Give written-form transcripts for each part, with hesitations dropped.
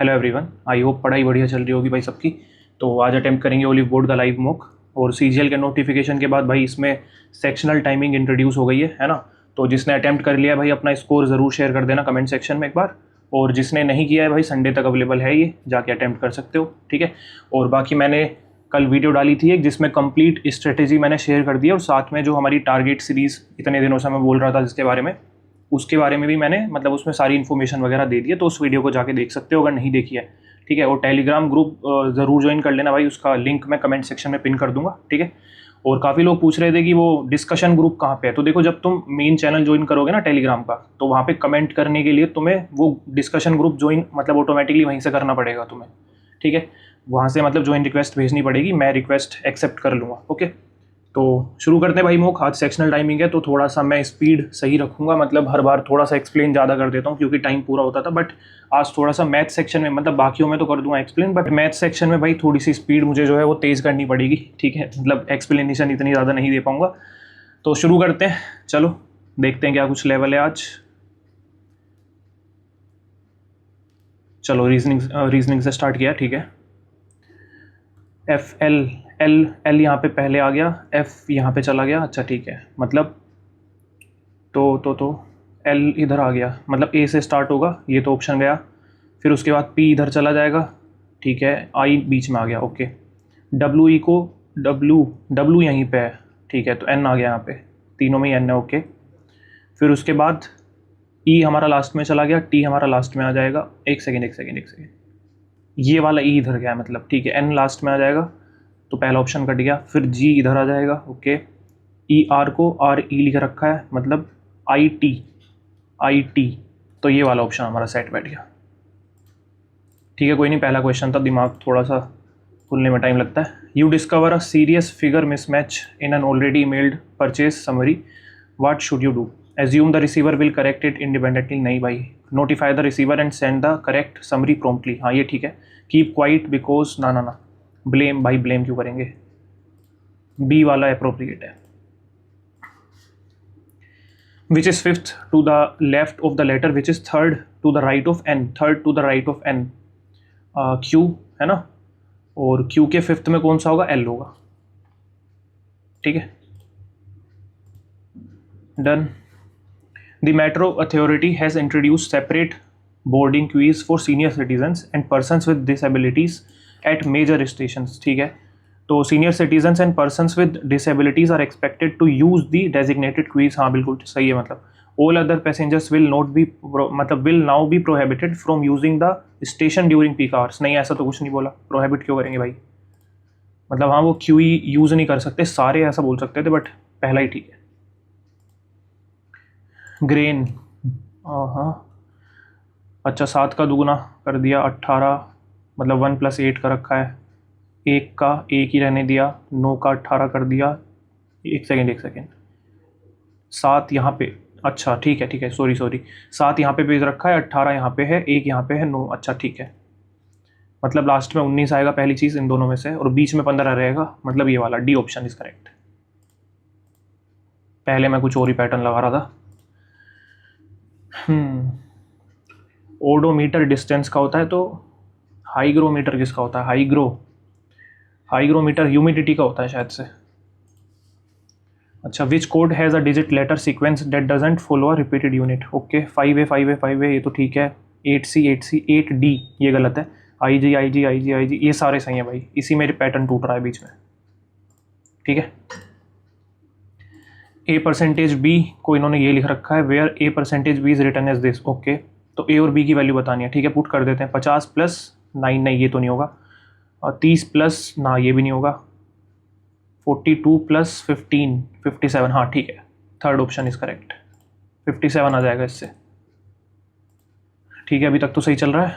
Hello everyone, I hope पढ़ाई बढ़िया चल रही होगी भाई सबकी। तो आज अटेम्प्ट करेंगे ओलिव बोर्ड का लाइव मॉक। और सीजीएल के नोटिफिकेशन के बाद भाई इसमें सेक्शनल टाइमिंग इंट्रोड्यूस हो गई है ना। तो जिसने अटेम्प्ट कर लिया भाई अपना स्कोर ज़रूर शेयर कर देना कमेंट सेक्शन में एक बार। और जिसने नहीं किया है भाई संडे तक अवेलेबल है, ये जाके अटेम्प्ट कर सकते हो, ठीक है। और बाकी मैंने कल वीडियो डाली थी एक जिसमें कंप्लीट स्ट्रेटेजी मैंने शेयर कर दी है, और साथ में जो हमारी टारगेट सीरीज़ इतने दिनों से मैं बोल रहा था जिसके बारे में, उसके बारे में भी मैंने मतलब उसमें सारी इन्फॉर्मेशन वगैरह दे दी है। तो उस वीडियो को जाके देख सकते हो अगर नहीं देखी है, ठीक है। और टेलीग्राम ग्रुप ज़रूर ज्वाइन कर लेना भाई, उसका लिंक मैं कमेंट सेक्शन में पिन कर दूंगा, ठीक है। और काफ़ी लोग पूछ रहे थे कि वो डिस्कशन ग्रुप कहाँ पे है। तो देखो, जब तुम मेन चैनल ज्वाइन करोगे ना टेलीग्राम का, तो वहाँ पे कमेंट करने के लिए तुम्हें वो डिस्कशन ग्रुप ज्वाइन मतलब ऑटोमेटिकली वहीं से करना पड़ेगा तुम्हें, ठीक है। वहाँ से मतलब ज्वाइन रिक्वेस्ट भेजनी पड़ेगी, मैं रिक्वेस्ट एक्सेप्ट कर लूँगा, ओके। तो शुरू करते हैं भाई मॉक। आज सेक्शनल टाइमिंग है तो थोड़ा सा मैं स्पीड सही रखूंगा, मतलब हर बार थोड़ा सा एक्सप्लेन ज़्यादा कर देता हूँ क्योंकि टाइम पूरा होता था। बट आज थोड़ा सा मैथ सेक्शन में, मतलब बाकियों में तो कर दूंगा एक्सप्लेन, बट मैथ सेक्शन में भाई थोड़ी सी स्पीड मुझे जो है वो तेज़ करनी पड़ेगी, ठीक है। मतलब एक्सप्लेनेशन इतनी ज़्यादा नहीं दे पाऊँगा। तो शुरू करते हैं, चलो देखते हैं क्या कुछ लेवल है आज। चलो रीजनिंग से स्टार्ट किया, ठीक है। एफ एल एल एल यहाँ पे पहले आ गया, एफ यहाँ पे चला गया, अच्छा ठीक है। मतलब तो एल इधर आ गया, मतलब ए से स्टार्ट होगा, ये तो ऑप्शन गया। फिर उसके बाद पी इधर चला जाएगा, ठीक है। आई बीच में आ गया, ओके। डब्ल्यू ई को डब्ल्यू यहीं पे है, ठीक है। तो एन आ गया यहाँ पे, तीनों में ही एन है, ओके। फिर उसके बाद ई हमारा लास्ट में चला गया, टी हमारा लास्ट में आ जाएगा। एक सेकेंड, ये वाला ई इधर गया मतलब, ठीक है। एन लास्ट में आ जाएगा तो पहला ऑप्शन कट गया। फिर जी इधर आ जाएगा, ओके। ई आर को आर ई लिख रखा है, मतलब आई टी, तो ये वाला ऑप्शन हमारा सेट बैठ गया, ठीक है। कोई नहीं, पहला क्वेश्चन था, दिमाग थोड़ा सा खुलने में टाइम लगता है। You discover a serious figure mismatch in an already emailed purchase summary, what should you do? Assume the receiver will correct it independently, नहीं भाई। Notify the receiver and send the correct summary promptly, हाँ ये ठीक है। Keep quiet because ना। Blame, भाई blame क्यों करेंगे, बी वाला अप्रोप्रिएट है। Which is fifth to the left of the letter, which is third to the right of N, third to the right of N, Q है ना। और Q के फिफ्थ में कौन सा होगा, एल होगा, ठीक है। Done. The metro authority has introduce separate boarding queues for senior citizens and persons with disabilities at major stations, ठीक है। तो senior citizens and persons with disabilities are expected to use the designated queues, हाँ बिल्कुल सही है। मतलब all other passengers will not be will now be prohibited from using the station during peak hours, नहीं ऐसा तो कुछ नहीं बोला, प्रोहिबिट क्यों करेंगे भाई। मतलब हाँ वो क्यू ही यूज़ नहीं कर सकते, सारे ऐसा बोल सकते थे, बट पहला ही ठीक है। ग्रेन, हाँ अच्छा, 7 का दुगुना कर दिया 18, मतलब 1 + 8 का रखा है, एक का एक ही रहने दिया, 9 का 18 कर दिया। एक सेकेंड, 7 यहाँ पे, अच्छा ठीक है, सॉरी 7 यहाँ पे पेज रखा है, 18 यहाँ पे है, एक यहाँ पे है, 9, अच्छा ठीक है। मतलब लास्ट में 19 आएगा पहली चीज़ इन दोनों में से, और बीच में 15 रहेगा, मतलब ये वाला डी ऑप्शन इज करेक्ट। पहले मैं कुछ और ही पैटर्न लगा रहा था। ओडोमीटर डिस्टेंस का होता है, तो हाईग्रोमीटर किसका होता है, हाईग्रोमीटर ह्यूमिडिटी का होता है शायद से। अच्छा, which code has a digit letter sequence that doesn't follow a repeated unit, okay. 5A ये तो ठीक है। 8C 8D ये गलत है। IG ये सारे सही हैं भाई, इसी में पैटर्न टूट रहा है बीच में, ठीक है। A%B को इन्होंने ये लिख रखा है, where A%B is written as this, okay. तो A और B की वैल्यू बतानी है, ठीक है। पुट कर देते हैं। 50 + 9, नहीं ये तो नहीं होगा। 30 + ना, ये भी नहीं होगा। 42 + 15 57, हाँ ठीक है, थर्ड ऑप्शन इज करेक्ट, 57 आ जाएगा इससे, ठीक है। अभी तक तो सही चल रहा है।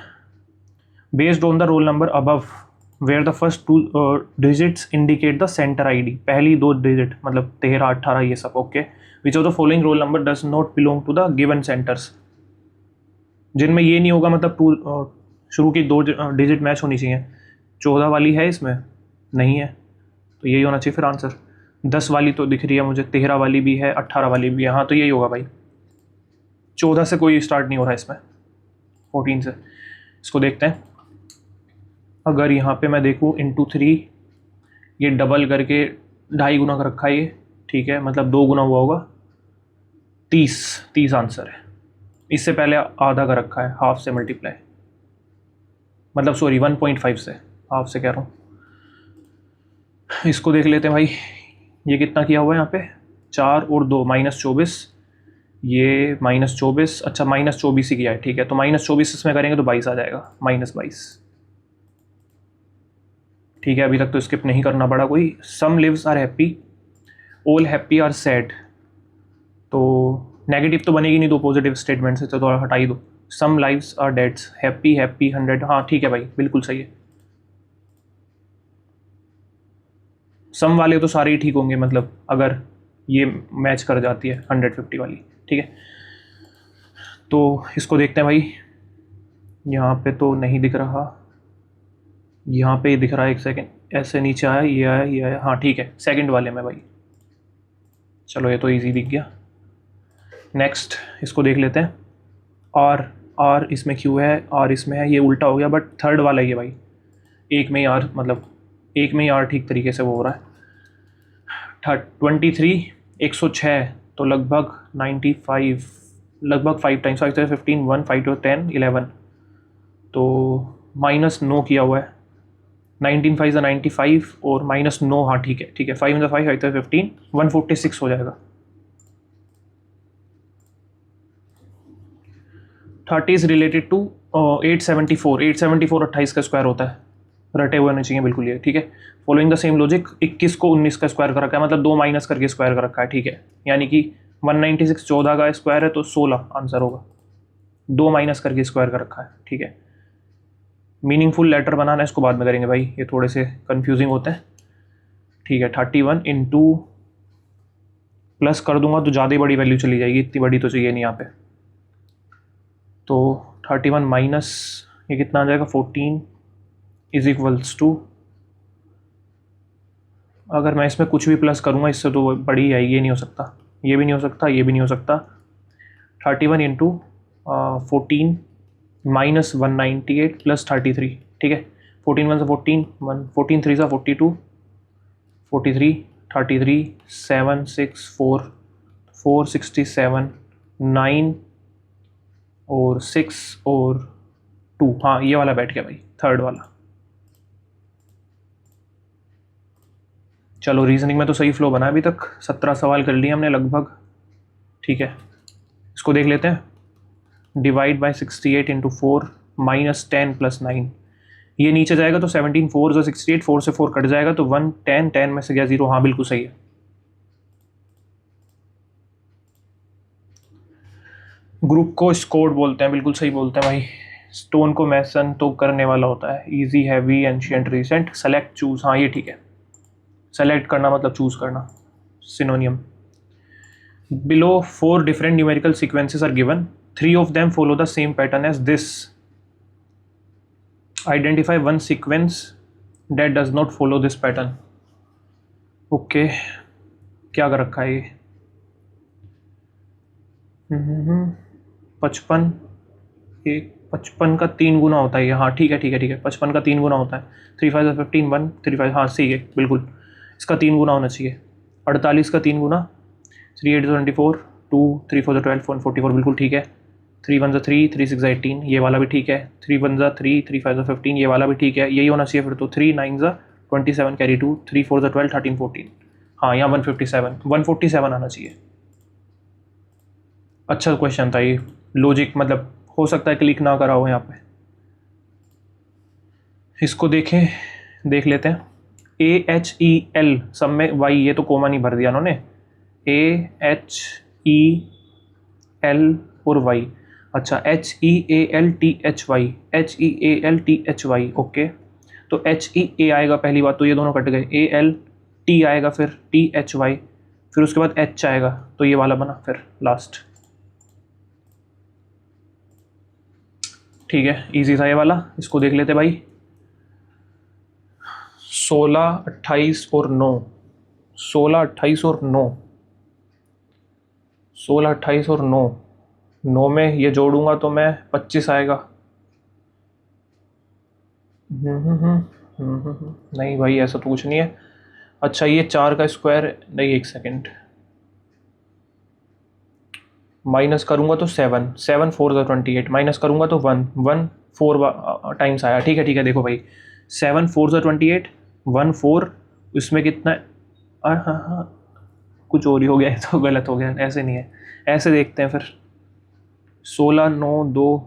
Based on the roll number above where the first 2 digits indicate the centre ID, पहली 2 डिजिट मतलब 13 18 ये सब, okay. Which of the following roll number does not belong to the given centres, जिनमें ये नहीं होगा, मतलब शुरू की 2 डिजिट मैच होनी चाहिए। 14 वाली है इसमें, नहीं है, तो यही होना चाहिए फिर आंसर। 10 वाली तो दिख रही है मुझे, 13 वाली भी है, 18 वाली भी है, हाँ तो यही होगा भाई। 14 से कोई स्टार्ट नहीं हो रहा है इसमें, 14 से। इसको देखते हैं। अगर यहाँ पे मैं देखूँ ×3, ये डबल करके 2.5 गुना कर रखा है ये, ठीक है, मतलब 2 गुना हुआ होगा, 30 आंसर है। इससे पहले आधा कर रखा है, हाफ से मल्टीप्लाई, मतलब सॉरी 1.5 से, हाफ से कह रहा हूँ। इसको देख लेते हैं भाई, ये कितना किया हुआ है यहाँ पे, 4 और 2 -24, ये -24, अच्छा -24 ही किया है, ठीक है। तो -24 इसमें करेंगे तो 22 आ जाएगा, -22, ठीक है। अभी तक तो स्किप नहीं करना पड़ा कोई। Some lives are happy, all happy are sad, तो नेगेटिव तो बनेगी नहीं, दो पॉजिटिव स्टेटमेंट से, तो थोड़ा हटा ही दो। सम लाइव्स आर डेड्स, हैप्पी हैप्पी 100, हाँ ठीक है भाई, बिल्कुल सही है। सम वाले तो सारे ही ठीक होंगे, मतलब अगर ये मैच कर जाती है 150 वाली, ठीक है। तो इसको देखते हैं भाई, यहाँ पे तो नहीं दिख रहा, यहाँ पे दिख रहा है, एक सेकेंड, ऐसे नीचे आया, ये आया, ये आया, हाँ ठीक है, सेकंड वाले में भाई। चलो ये तो इजी दिख गया। नेक्स्ट इसको देख लेते हैं, आर इसमें क्यों है, आर इसमें है, ये उल्टा हो गया, बट थर्ड वाला ही है भाई, एक में ही आर, मतलब एक में ही आर ठीक तरीके से वो हो रहा है। 23, 106, तो लगभग 95, लगभग 5 टाइम्स, 5 15, 1, 5 to 10, 11, तो माइनस 9 किया हुआ है। 19 5 95 और -9, हाँ ठीक है ठीक है, 5 5 5 15, 146 हो जाएगा। 30 इज रिलेटेड टू 874, 874 28 का स्क्वायर होता है, रटे हुए होने चाहिए बिल्कुल ये, ठीक है। फॉलोइंग द सेम लॉजिक, 21 को 19 का स्क्वायर कर रखा है, मतलब 2 माइनस करके स्क्वायर कर रखा है, ठीक है। यानी कि 196 14 का स्क्वायर है, तो 16 आंसर होगा, 2 माइनस करके स्क्वायर कर रखा है, ठीक है। मीनिंगफुल लेटर बनाना है, इसको बाद में करेंगे भाई, ये थोड़े से कंफ्यूजिंग होते हैं, ठीक है। 31 इंटू, प्लस कर दूंगा तो ज़्यादा ही बड़ी वैल्यू चली जाएगी, इतनी बड़ी तो चाहिए नहीं यहाँ पे। तो 31 माइनस ये कितना आ जाएगा, 14 इज इक्वल्स टू, अगर मैं इसमें कुछ भी प्लस करूँगा इससे तो बड़ी है, ये नहीं हो सकता, ये भी नहीं हो सकता, ये भी नहीं हो सकता। 31 इंटू 14 माइनस 198 प्लस 33, ठीक है। 14 1 से 14, 14 3 से 42, 43, 33, 7 6 4, 467, 9 और 6 और 2, हाँ ये वाला बैठ गया भाई, थर्ड वाला। चलो रीजनिंग में तो सही फ्लो बना, अभी तक 17 सवाल कर लिए हमने लगभग, ठीक है। इसको देख लेते हैं, divide by 68 into 4 minus 10 plus 9, ये नीचे जाएगा तो 17 4 से 68, 4 से 4 कट जाएगा तो 1 10, 10 में से गया 0, हाँ बिल्कुल सही है। ग्रुप को स्कोर्ड बोलते हैं, बिल्कुल सही बोलते हैं भाई। स्टोन को मैसन तो करने वाला होता है, easy heavy ancient recent, select choose, हाँ ये ठीक है, सेलेक्ट करना मतलब चूज करना, सिनोनियम। Below 4 different numerical sequences are given. 3 of them follow the same pattern as this. Identify one sequence that does not follow this pattern. Okay, क्या कर रखा है ये, 55, एक 55 का 3 गुना होता है ये, हाँ ठीक है ठीक है ठीक है, 55 का 3 गुना होता है, 3 5 15, 1 3 5, हाँ सही है बिल्कुल, इसका 3 गुना होना चाहिए। 48 का 3 गुना, 3 8 24, 2 3 4 12, 144, बिल्कुल ठीक है। 3 1 3, 3 6 18, ये वाला भी ठीक है। 3 1 3, 3 5 15, ये वाला भी ठीक है, यही होना चाहिए फिर तो। 3 9 27 कैरी 2, 3 4 12, 13 14, हाँ यहाँ 147 आना चाहिए। अच्छा क्वेश्चन था ये, लॉजिक मतलब हो सकता है क्लिक ना करा हो यहाँ पे। इसको देख लेते हैं, AHEL सब में वाई, ये तो कोमा नहीं भर दिया उन्होंने, AHEL और वाई, अच्छा HEALTHY, HEALTHY, ओके। तो HEA आएगा पहली बात, तो ये दोनों कट गए, ALT आएगा, फिर THY, फिर उसके बाद H आएगा, तो ये वाला बना फिर लास्ट, ठीक है, इजी था ये वाला। इसको देख लेते भाई, 16 28 और 9, 16 28 और 9, 16 28 और 9, 9 में ये जोड़ूंगा तो मैं 25 आएगा, नहीं भाई ऐसा तो कुछ नहीं है। अच्छा ये 4 का स्क्वायर नहीं, एक सेकेंड, माइनस करूँगा तो 7, 7 4 ज़ा 28, माइनस करूँगा तो 1 1 4 टाइम्स आया। ठीक है देखो भाई, 7 4 ज़ा 28, 1 4, इसमें कितना है? हाँ हाँ, कुछ और ही हो गया है तो गलत हो गया, ऐसे नहीं है, ऐसे देखते हैं फिर। 16 9 2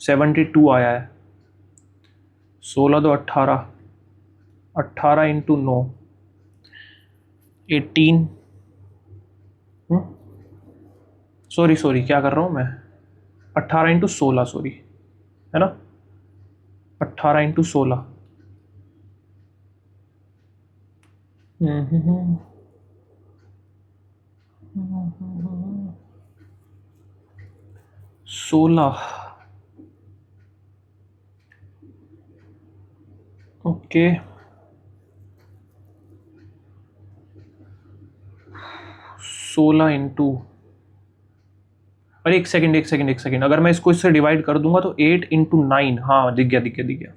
72 आया है। 16 2 18, 18 इंटू 9 18, सॉरी क्या कर रहा हूँ मैं, 18 इंटू 16, सॉरी, है ना, 18 इंटू 16। 16, ओके, 16 इंटू, अरे एक सेकंड, अगर मैं इसको इससे डिवाइड कर दूंगा तो 8 इंटू 9, हाँ दिख गया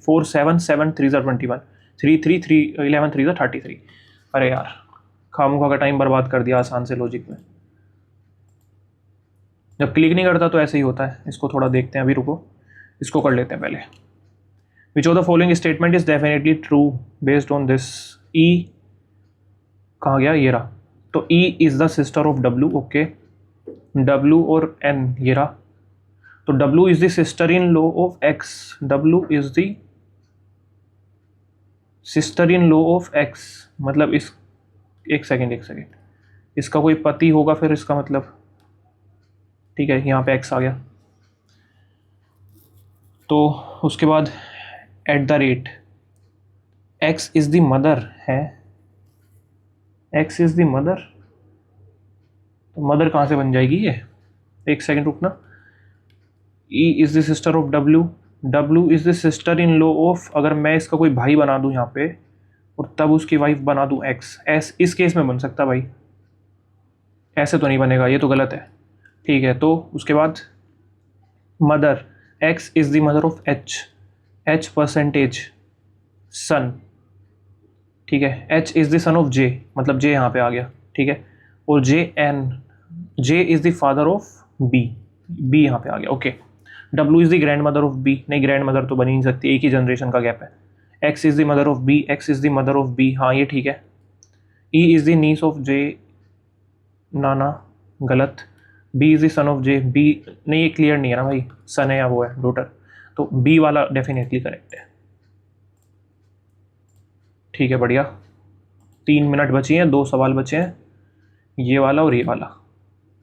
4 7 7 3 ज़ा 21, 3 3 3 11 3 ज़ा 33। अरे यार, खामोखा का टाइम बर्बाद कर दिया आसान से लॉजिक में। जब क्लिक नहीं करता तो ऐसे ही होता है। इसको थोड़ा देखते हैं, अभी रुको, इसको कर लेते हैं पहले। Which of the following statement is definitely true based on this? E कहाँ गया, ये रहा। तो E is the sister of W, okay, W और एन ये रहा। तो W is the sister in law of X, W is the sister in law of X, मतलब इस, एक सेकेंड, इसका कोई पति होगा फिर, इसका मतलब, ठीक है, यहाँ पे एक्स आ गया। तो उसके बाद at the rate x is the mother है, एक्स इज द मदर, तो मदर कहाँ से बन जाएगी ये, एक सेकेंड रुकना। ई is the sister of W, W is the sister in law of, अगर मैं इसका कोई भाई बना दूँ यहाँ पे और तब उसकी वाइफ बना दूँ एक्स, एस इस केस में बन सकता भाई, ऐसे तो नहीं बनेगा, ये तो गलत है। ठीक है, तो उसके बाद mother, X is the mother of H, H percentage son, ठीक है, H is the son of J, मतलब जे यहाँ पे आ गया, ठीक है, और J N, J is the father of B, B यहाँ पे आ गया, okay. W is the grandmother of B, नहीं ग्रैंड मदर तो बनी नहीं सकती, एक ही जनरेशन का गैप है। X is the mother of B, X is the mother of B, हाँ ये ठीक है। E is the niece of J, नाना गलत। B is the son of J, B नहीं, ये क्लियर नहीं है ना भाई, सन है या वो है डॉटर, तो बी वाला डेफिनेटली करेक्ट है। ठीक है बढ़िया, 3 मिनट बची हैं, 2 सवाल बचे हैं, ये वाला और ये वाला।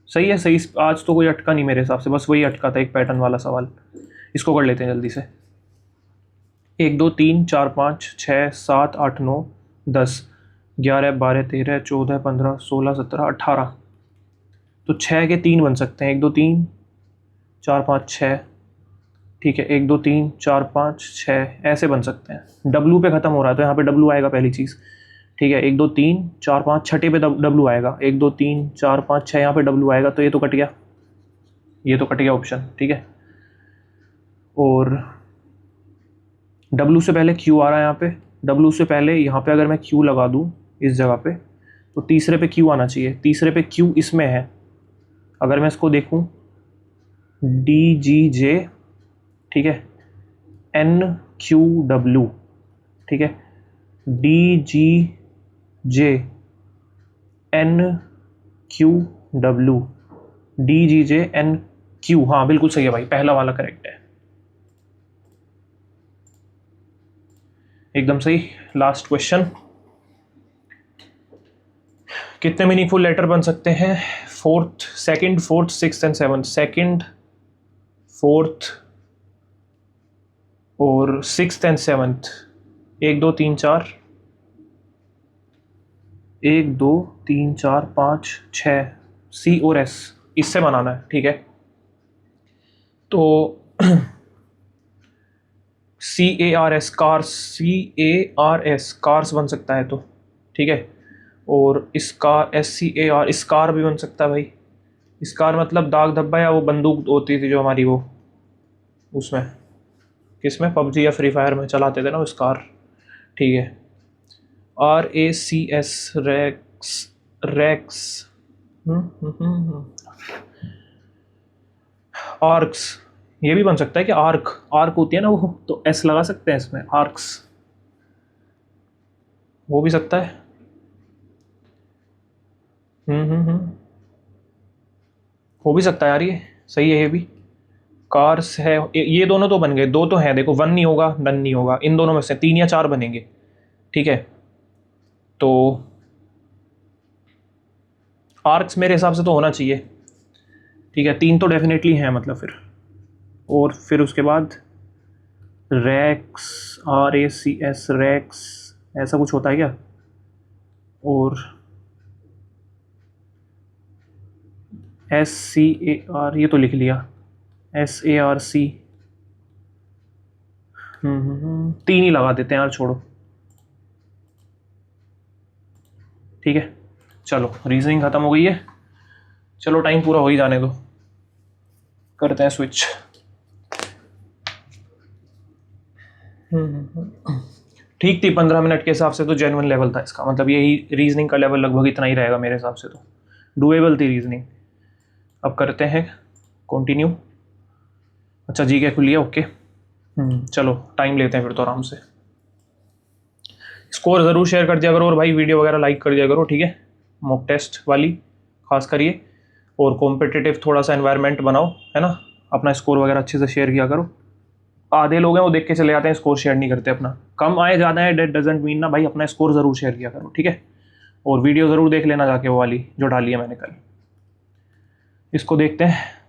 सही है, सही, आज तो कोई अटका नहीं मेरे हिसाब से, बस वही अटका था एक पैटर्न वाला सवाल। इसको कर लेते हैं जल्दी से। 1 2 3 4 5 6 7 8 9 10 11 12 13 14 15 16 17 18, तो 6 के 3 बन सकते हैं, 1 2 3 4 5 6, ठीक है, 1 2 3 4 5 6 ऐसे बन सकते हैं। डब्लू पे ख़त्म हो रहा है तो यहाँ पे डब्लू आएगा पहली चीज़, ठीक है, 1 2 3 4 5 छठे पे डब्लू आएगा, 1 2 3 4 5 6 यहाँ पे डब्लू आएगा, तो ये तो कट गया, ये तो कट गया ऑप्शन, ठीक है। और डब्लू से पहले क्यू आ रहा है यहाँ पे, डब्लू से पहले यहाँ पे अगर मैं क्यू लगा दूँ इस जगह पे, तो तीसरे पे क्यू आना चाहिए, तीसरे पे क्यू इसमें है। अगर मैं इसको देखूँ, डी जी जे, ठीक है, एन क्यू डब्लू, ठीक है, D G J N Q W, D G J N Q, हाँ बिल्कुल सही है भाई, पहला वाला करेक्ट है, एकदम सही। लास्ट क्वेश्चन, कितने मीनिंगफुल लेटर बन सकते हैं? Fourth, second, fourth, sixth and seventh, second, fourth और सिक्स्थ एंड सेवंथ, 1 2 3 4, 1 2 3 4 5 6, सी और एस, इससे बनाना है, ठीक है। तो C A R S, cars, C A R S cars बन सकता है, तो ठीक है। और इसका S C A R, scar भी बन सकता है भाई, स्कार मतलब दाग धब्बा, या वो बंदूक होती थी जो हमारी वो, उसमें किस में, पबजी या फ्री फायर में चलाते थे ना स्कार, ठीक है। RACS, रैक्स, रैक्स, आर्क्स, ये भी बन सकता है कि आर्क, आर्क होती है ना वो, तो एस लगा सकते हैं इसमें, आर्क्स, वो भी सकता है। हो भी सकता है यार, ये सही है ये भी। कार्स है, ये दोनों तो बन गए, दो तो हैं देखो, वन नहीं होगा डन नहीं होगा, इन दोनों में से 3 या 4 बनेंगे, ठीक है। तो आर्क्स मेरे हिसाब से तो होना चाहिए, ठीक है, 3 तो डेफिनेटली हैं मतलब फिर। और फिर उसके बाद रैक्स, RACS, रैक्स, ऐसा कुछ होता है क्या? और SCAR, ये तो लिख लिया, SARC, 3 ही लगा देते हैं यार, छोड़ो, ठीक है। चलो रीजनिंग ख़त्म हो गई है, चलो टाइम पूरा हो ही जाने दो, करते हैं स्विच। ठीक थी, 15 मिनट के हिसाब से तो जेन्युइन लेवल था इसका, मतलब यही रीजनिंग का लेवल लगभग इतना ही रहेगा मेरे हिसाब से, तो डुएबल थी रीजनिंग। अब करते हैं कंटिन्यू। अच्छा जी, क्या खुली है, ओके। चलो टाइम लेते हैं फिर तो आराम से। स्कोर ज़रूर शेयर कर दिया करो, और भाई वीडियो वगैरह लाइक कर दिया करो, ठीक है, मॉक टेस्ट वाली खास करिए, और कॉम्पिटिटिव थोड़ा सा एनवायरनमेंट बनाओ, है ना, अपना स्कोर वगैरह अच्छे से शेयर किया करो। आधे लोग हैं वो देख के चले जाते हैं, स्कोर शेयर नहीं करते अपना, कम आए ज़्यादा है डेट डजेंट मीन ना भाई, अपना स्कोर ज़रूर शेयर किया करो, ठीक है। और वीडियो ज़रूर देख लेना जाके, वो वाली जो डाली है मैंने कल। इसको देखते हैं।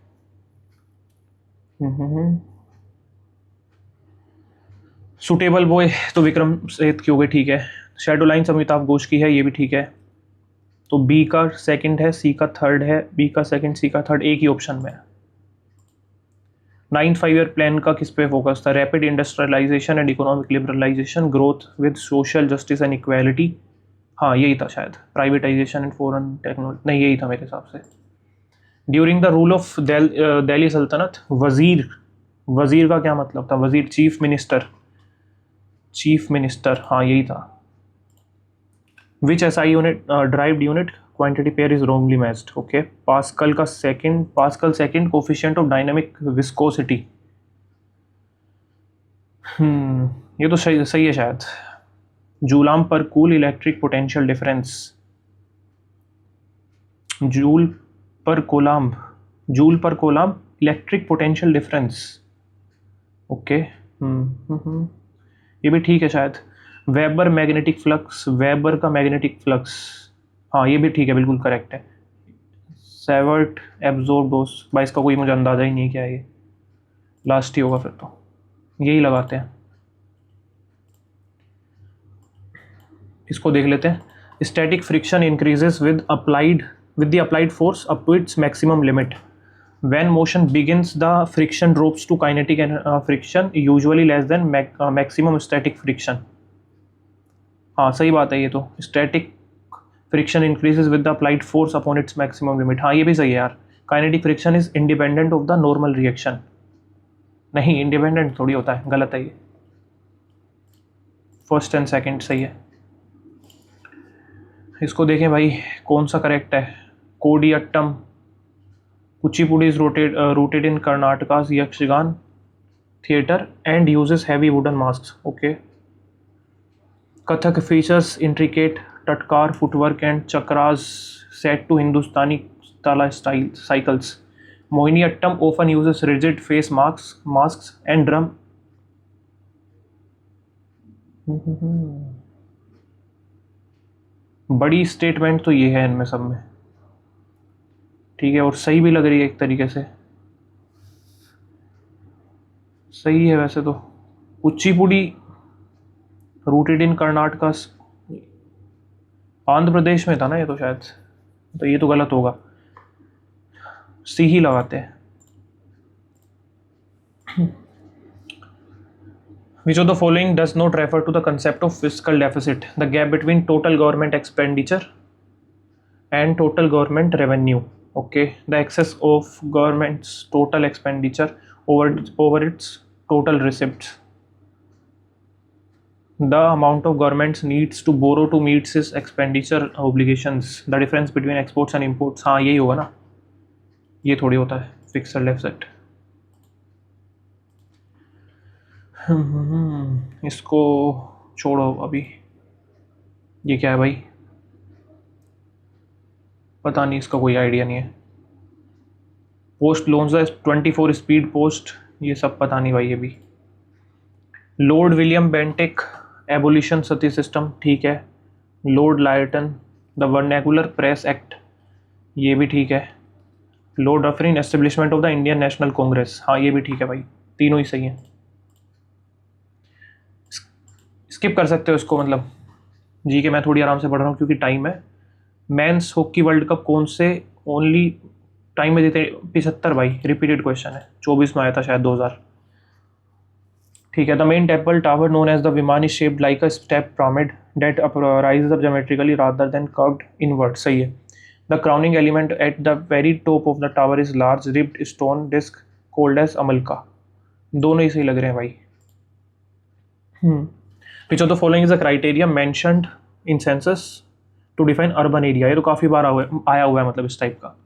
सुटेबल बॉय तो विक्रम सेठ की हो गई, ठीक है। शेडो लाइन्स अमिताभ घोष की है, ये भी ठीक है। तो बी का सेकंड है, सी का थर्ड है, बी का सेकंड, सी का थर्ड, एक ही ऑप्शन में है। 9th 5-year प्लान का किस पे फोकस था? Rapid industrialisation and economic liberalisation, growth with social justice and equality, हाँ यही था शायद, प्राइवेटाइजेशन एंड फॉरेन टेक्नोलॉजी, नहीं यही था मेरे हिसाब से। During the rule of Delhi सल्तनत, वजीर, वजीर का क्या मतलब था? वजीर चीफ मिनिस्टर, चीफ मिनिस्टर, हाँ यही था। Which SI unit, derived unit, quantity pair is wrongly matched, okay. Pascal का second, pascal second coefficient of dynamic viscosity, ये तो सही सही है शायद। Joule per coulomb electric potential difference, joule per coulomb, joule per coulomb electric potential difference, okay. ये भी ठीक है शायद। वेबर मैग्नेटिक फ्लक्स, वेबर का मैग्नेटिक फ्लक्स, हाँ ये भी ठीक है, बिल्कुल करेक्ट है। सेवर्ट एब्जॉर्बोस, भाई इसका कोई मुझे अंदाज़ा ही नहीं क्या है, ये लास्ट ही होगा फिर तो, यही लगाते हैं। इसको देख लेते हैं। Static friction increases with the applied force up to its maximum limit, when motion begins the friction drops to kinetic friction usually less than maximum static friction, हाँ सही बात है ये तो, static friction increases with the applied force upon its maximum limit, हाँ ये भी सही है यार। kinetic friction is independent of the normal reaction, नहीं independent थोड़ी होता है, गलत है ये, फर्स्ट एंड सेकंड सही है। इसको देखें भाई कौन सा करेक्ट है। Koodiyattam, Kuchipudi is rooted in Karnataka's Yakshigan theatre and uses heavy wooden masks, okay. Kathak features intricate tatkar footwork and chakras set to Hindustani tala style cycles. Mohiniyattam often uses rigid face masks and drum. बड़ी statement तो ये है इनमें सब में, ठीक है, और सही भी लग रही है एक तरीके से, सही है वैसे तो। कुचिपुड़ी रूटेड इन कर्नाटका, आंध्र प्रदेश में था ना ये तो शायद, तो ये तो गलत होगा, सी ही लगाते हैं। Which of the following does not refer to the concept of fiscal deficit? The gap between total government expenditure and total government revenue, okay. The excess of government's total expenditure over its total receipts, the amount of governments needs to borrow to meets is expenditure obligations, the difference between exports and imports. हाँ यही होगा ना, ये थोड़ी होता है fixed deficit. इसको छोड़ो अभी। ये क्या है भाई, पता नहीं, इसका कोई आइडिया नहीं है। पोस्ट लोन्स 24 स्पीड पोस्ट, ये सब पता नहीं भाई। ये भी Lord William Bentinck abolition sati system, ठीक है। Lord Lytton the vernacular press act, ये भी ठीक है। Lord Dufferin establishment of the Indian National Congress, हाँ ये भी ठीक है भाई, तीनों ही सही हैं। स्किप कर सकते हो इसको, मतलब जी के मैं थोड़ी आराम से पढ़ रहा हूँ क्योंकि टाइम है। मेंस हॉकी वर्ल्ड कप कौन से ओनली टाइम में जीते? 75 भाई, रिपीटेड क्वेश्चन है, 24 में आया था शायद 2000। ठीक है। The main temple tower known as the vimana is shaped like a step pyramid that rises up geometrically rather than curved inward, सही है। The crowning element at the very top of the tower is large ribbed stone disc called as amalaka, दोनों ही सही लग रहे हैं भाई। Which of the following is a criteria mentioned in census to define urban area, ये तो काफ़ी बार आया हुआ है, मतलब इस टाइप का।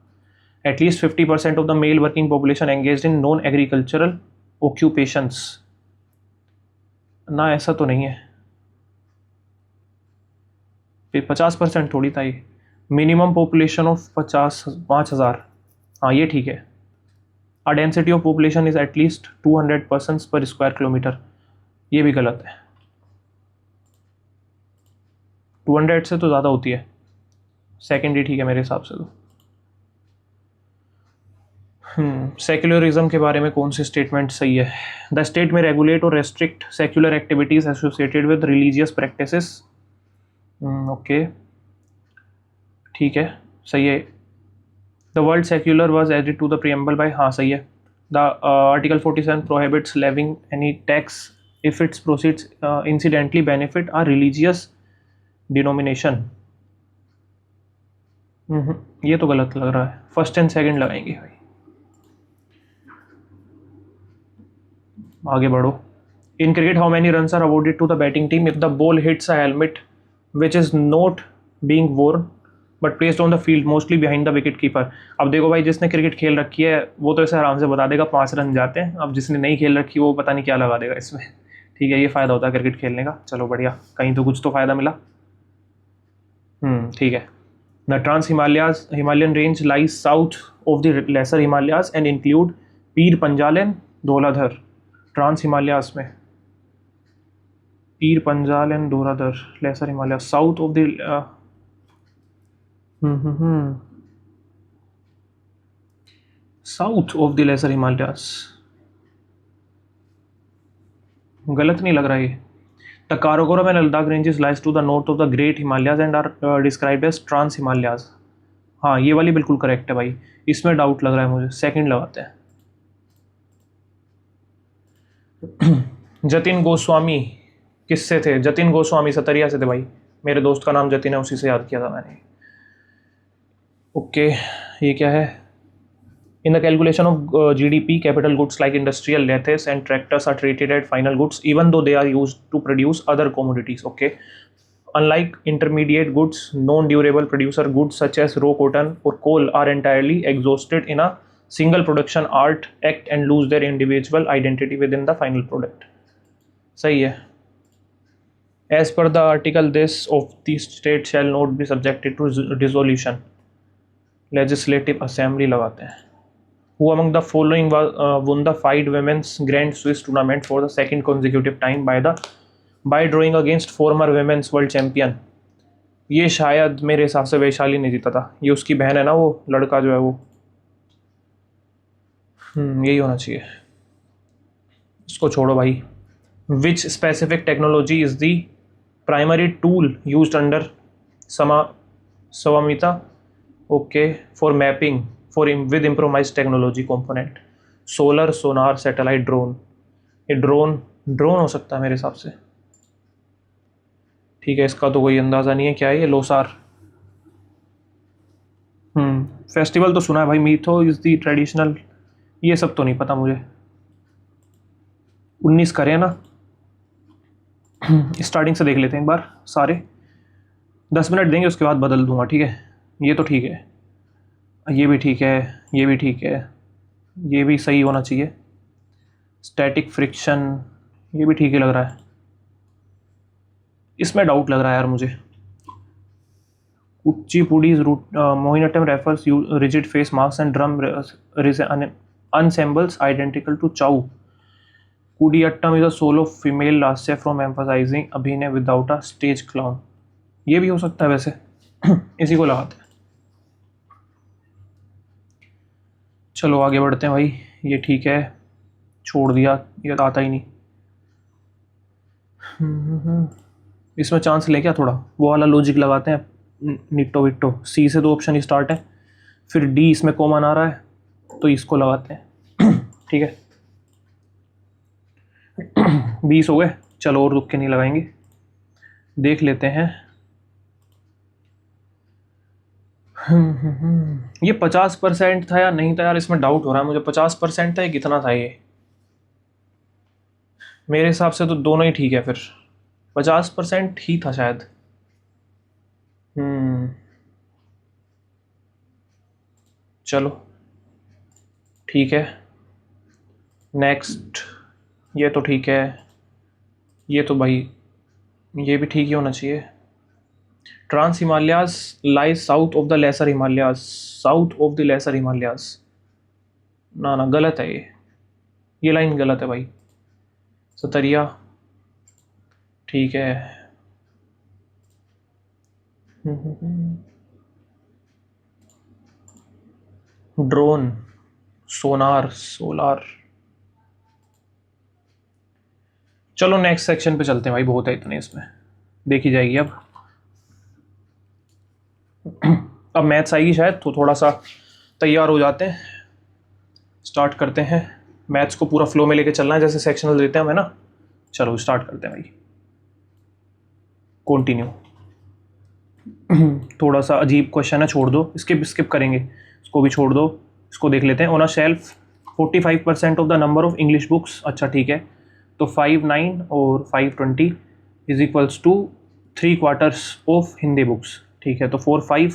At least 50% of the mail working population engaged in non agricultural occupations, ना ऐसा तो नहीं है। फिर 50% थोड़ी था ये। मिनिमम पॉपुलेशन ऑफ 5,000, हाँ ये ठीक है। अ density of population is at least 200 persons पर स्क्वायर किलोमीटर, ये भी गलत है। 200 से तो ज़्यादा होती है, सेकेंड ही ठीक है मेरे हिसाब से तो। सेक्युलरिज्म के बारे में कौन सी स्टेटमेंट सही है? The state may regulate or restrict secular activities associated with religious practices, okay ठीक है, सही है। The word secular was added to the preamble by, हाँ सही है। The article 47 prohibits levying any tax if its proceeds incidentally benefit are religious denomination, ये तो गलत लग रहा है, फर्स्ट एंड सेकंड लगाएंगे भाई। आगे बढ़ो। In cricket how many runs are awarded to the batting team if the ball hits a helmet which is not being worn but placed on the field mostly behind the wicket keeper. अब देखो भाई, जिसने cricket खेल रखी है वो तो ऐसे आराम से बता देगा 5 रन जाते हैं, अब जिसने नहीं खेल रखी वो पता नहीं क्या लगा देगा इसमें। ठीक है, ये फ़ायदा होता है क्रिकेट खेलने का। चलो बढ़िया, कहीं तो कुछ तो फ़ायदा मिला। ठीक है। The trans Himalayan range lies south of the lesser Himalayas and include Pir Panjal and Dhauladhar. Trans Himalayas में Pir Panjal and Dhauladhar, lesser Himalaya, south of the south of the lesser Himalayas, गलत नहीं लग रहा ये। The Karakoram and Ladakh ranges lies to the north of the great Himalayas and are described as trans Himalayas, हाँ ये वाली बिल्कुल करेक्ट है भाई, इसमें डाउट लग रहा है मुझे, सेकंड लगाते हैं। जतिन गोस्वामी किससे थे? जतिन गोस्वामी सतरिया से थे भाई, मेरे दोस्त का नाम जतिन है, उसी से याद किया था मैंने। ओके, ये क्या है? In the calculation of GDP capital goods like industrial lathes and tractors are treated at final goods even though they are used to produce other commodities, okay. Unlike intermediate goods, non-durable producer goods such as raw cotton or coal are entirely exhausted in a single production act and lose their individual identity within the final product. सही है। As per the article, this of the state shall not be subjected to dissolution. Legislative Assembly लगाते हैं। Who among the following won the 5 women's Grand Swiss tournament for the second consecutive time by drawing against former women's world champion? ये शायद मेरे हिसाब से वैशाली ने जीता था, ये उसकी बहन है ना, वो लड़का जो है वो, यही होना चाहिए। इसको छोड़ो भाई। Which specific technology is the primary tool used under Svamitva, okay, for mapping for with improvised technology component? Solar, sonar, satellite, drone. ये ड्रोन हो सकता है मेरे हिसाब से। ठीक है, इसका तो कोई अंदाज़ा नहीं है क्या है ये। लोसार। फेस्टिवल तो सुना है भाई। मीथो इज़ दी ट्रेडिशनल, ये सब तो नहीं पता मुझे। 19 करें ना। स्टार्टिंग से देख लेते हैं एक बार सारे, 10 मिनट देंगे उसके बाद बदल दूंगा, ठीक है। ये तो ठीक है, ये भी ठीक है, ये भी ठीक है, ये भी सही होना चाहिए। स्टैटिक फ्रिक्शन ये भी ठीक ही लग रहा है, इसमें डाउट लग रहा है यार मुझे। Kuchipudi's root Mohiniyattam refers rigid face marks and drum ensembles identical to Chow. Kudiyattam is a solo female lascia from emphasizing अभिनय without a stage clown. ये भी हो सकता है वैसे। इसी को लगाते हैं। चलो आगे बढ़ते हैं भाई, ये ठीक है, छोड़ दिया, ये तो आता ही नहीं। इसमें चांस ले क्या थोड़ा, वो वाला लॉजिक लगाते हैं, निट्टो विट्टो। सी से 2 ऑप्शन स्टार्ट है, फिर डी इसमें कॉमन आ रहा है तो इसको लगाते हैं। ठीक है, 20 हो गए। चलो और रुक के नहीं लगाएंगे, देख लेते हैं। ये 50% था या नहीं था यार, इसमें डाउट हो रहा है मुझे। 50% था या कितना था ये? मेरे हिसाब से तो दोनों ही ठीक है, फिर 50% ही था शायद। चलो ठीक है, नेक्स्ट। ये तो ठीक है, ये तो भाई ये भी ठीक ही होना चाहिए। Trans Himalayas lies south of the lesser Himalayas, south of the lesser Himalayas. ना ना गलत है ये लाइन गलत है भाई। सतरिया ठीक है। ड्रोन, सोनार, सोलार। चलो नेक्स्ट सेक्शन पे चलते हैं भाई, बहुत है इतने इसमें, देखी जाएगी अब। अब मैथ्स आएगी शायद, तो थोड़ा सा तैयार हो जाते हैं, स्टार्ट करते हैं। मैथ्स को पूरा फ्लो में लेके चलना है, जैसे सेक्शनल देते हैं हमें ना। चलो स्टार्ट करते हैं भाई, कंटिन्यू। थोड़ा सा अजीब क्वेश्चन है, छोड़ दो, स्किप करेंगे, इसको भी छोड़ दो। इसको देख लेते हैं। On a shelf 45% of the number of English books. अच्छा ठीक है, तो 5 9 और 5 20 is equals to 3/4 of Hindi books. ठीक है, तो 4 5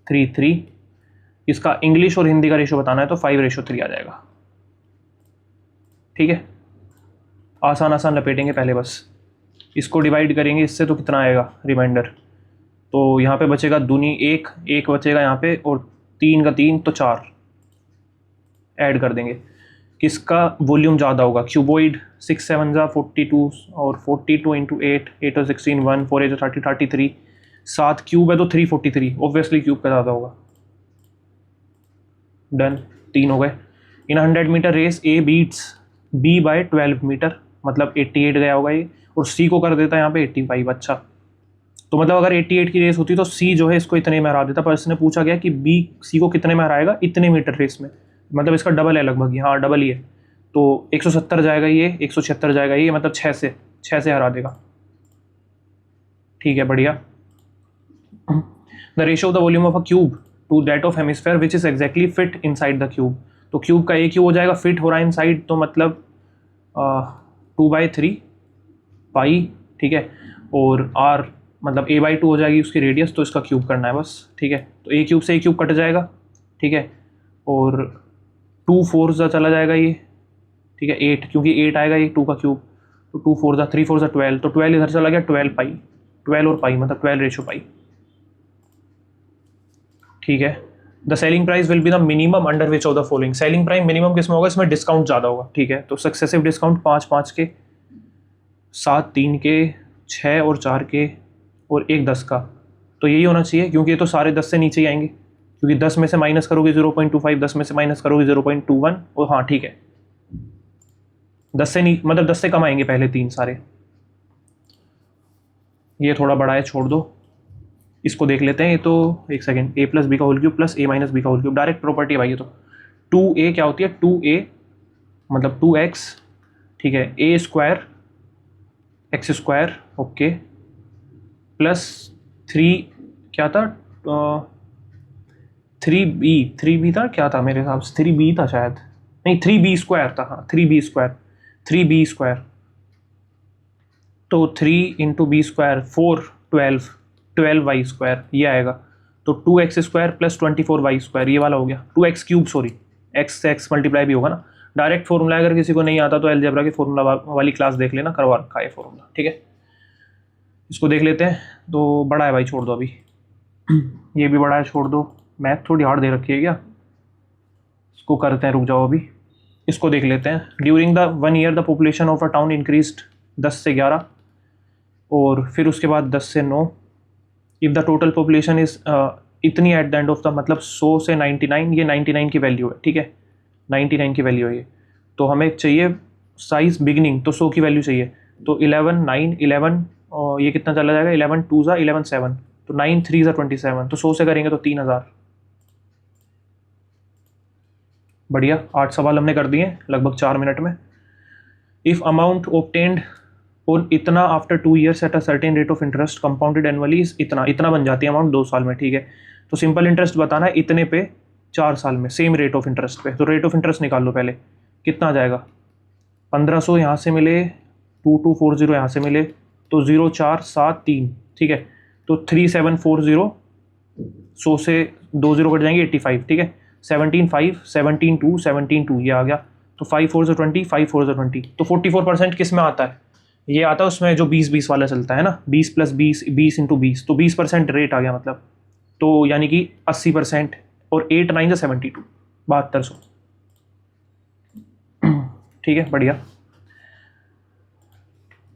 3 3। इसका इंग्लिश और हिंदी का रेशो बताना है तो 5:3 आ जाएगा। ठीक है, आसान आसान लपेटेंगे पहले बस। इसको डिवाइड करेंगे इससे तो कितना आएगा रिमाइंडर, तो यहाँ पे बचेगा दूनी 1 बचेगा यहाँ पे, और 3 का 3 तो 4 ऐड कर देंगे। किसका वॉल्यूम ज़्यादा होगा? क्यूबॉइड। 6 7 42 और 42 इंटू 8 8 और 16 1 4 8 30 33। 7 क्यूब है तो 343, ऑब्वियसली क्यूब का ज़्यादा होगा। डन, 3 हो गए। In 100 metre race A beats B by 12 metre, मतलब 88 गया होगा ये, और सी को कर देता है यहाँ पे 85। अच्छा, तो मतलब अगर 88 की रेस होती तो सी जो है इसको इतने में हरा देता, पर इसने पूछा गया कि बी सी को कितने में हराएगा, इतने मीटर रेस में, मतलब इसका डबल है लगभग। हाँ डबल ही है, तो 170 जाएगा ये, 176 जाएगा ये, मतलब 6 से हरा देगा। ठीक है, बढ़िया। The ratio of the volume of a cube two that of hemisphere which is exactly fit in side the cube. तो क्यूब का एक क्यूब हो जाएगा, फिट हो रहा है इन साइड, तो मतलब 2/3 पाई। ठीक है, और आर मतलब a/2 हो जाएगी उसकी रेडियस, तो इसका क्यूब करना है बस। ठीक है, तो ए क्यूब से ए क्यूब कट जाएगा। ठीक है, और 2 4 चला जाएगा ये। ठीक है, 8, क्योंकि 8 आएगा ये 2 का क्यूब, तो 2 4 3 4 12, तो 12 इधर चला गया, 12 पाई, 12 और पाई मतलब 12:पाई। ठीक है, the selling price will be the minimum under which of the following. Selling price minimum किसमें होगा? इसमें डिस्काउंट ज़्यादा होगा। ठीक है, तो सक्सेसिव डिस्काउंट 5 5 के, 7 3 के, 6 और 4 के, और 1 10 का। तो यही होना चाहिए, क्योंकि ये तो सारे 10 से नीचे ही आएंगे, क्योंकि 10 में से माइनस करोगे 0.25, 10 में से माइनस करोगे 0.21, और हाँ ठीक है 10 से नहीं, मतलब 10 से कम आएंगे पहले 3 सारे। ये थोड़ा बड़ा है, छोड़ दो। इसको देख लेते हैं। ये तो एक सेकेंड, a + b का whole cube plus a - b का होल क्यूब, डायरेक्ट प्रॉपर्टी है भाई ये तो। 2a क्या होती है? 2a मतलब 2x। ठीक है, a² x², ओके, प्लस 3 क्या था, 3b था, क्या था मेरे हिसाब से 3b था शायद, नहीं 3b² था, हाँ 3b², तो 3 into B square 4 12 Y square ये आएगा। तो 2x² प्लस 24y स्क्वायर ये वाला हो गया। 2x क्यूब, सॉरी, x से x मल्टीप्लाई भी होगा ना। डायरेक्ट फॉर्मूला अगर किसी को नहीं आता तो अलजेब्रा की फॉर्मूला वाली क्लास देख लेना, करवा रखा है फॉर्मूला, ठीक है। इसको देख लेते हैं। तो बड़ा है भाई, छोड़ दो अभी। ये भी बड़ा है, छोड़ दो। मैथ थोड़ी हार्ड दे रखी है क्या? इसको करते हैं, रुक जाओ अभी। इसको देख लेते हैं। During the 1 year the population of a town increased 10 से 11, और फिर उसके बाद 10 से 9। If the total population is इतनी at the end of the, मतलब 100 से 99, ये 99 की वैल्यू है, ठीक है, 99 की वैल्यू है ये। तो हमें चाहिए साइज़ बिगनिंग, तो 100 की वैल्यू चाहिए। तो 11 9 11, और ये कितना चला जाएगा, 11 2 ज़ा 11 7, तो 9 3 ज़ा 27, तो 100 से करेंगे तो 3000। बढ़िया, 8 सवाल हमने कर दिए लगभग 4 मिनट में। इफ़ अमाउंट ऑब्टेन्ड और इतना after 2 years at a certain rate of interest compounded annually is इतना बन जाती है अमाउंट 2 साल में, ठीक है। तो सिंपल इंटरेस्ट बताना है इतने पे 4 साल में, सेम रेट ऑफ इंटरेस्ट पे। तो रेट ऑफ इंटरेस्ट निकाल लो पहले, कितना आ जाएगा, 1500 यहाँ से मिले, 2240 यहाँ से मिले, तो 0473, ठीक है। तो 3740, 100 से 2 0 कट जाएंगे, 85, ठीक है। 17 5 17 2 17 2 ये आ गया। तो 5 4 से 20, 5 4 से 20, तो 44% किस में आता है, ये आता है उसमें जो 20-20 वाला चलता है ना, 20 + 20 20 × 20, तो 20% रेट आ गया मतलब। तो यानी कि 80%, और 8 9 से 72, 7200, ठीक है, बढ़िया।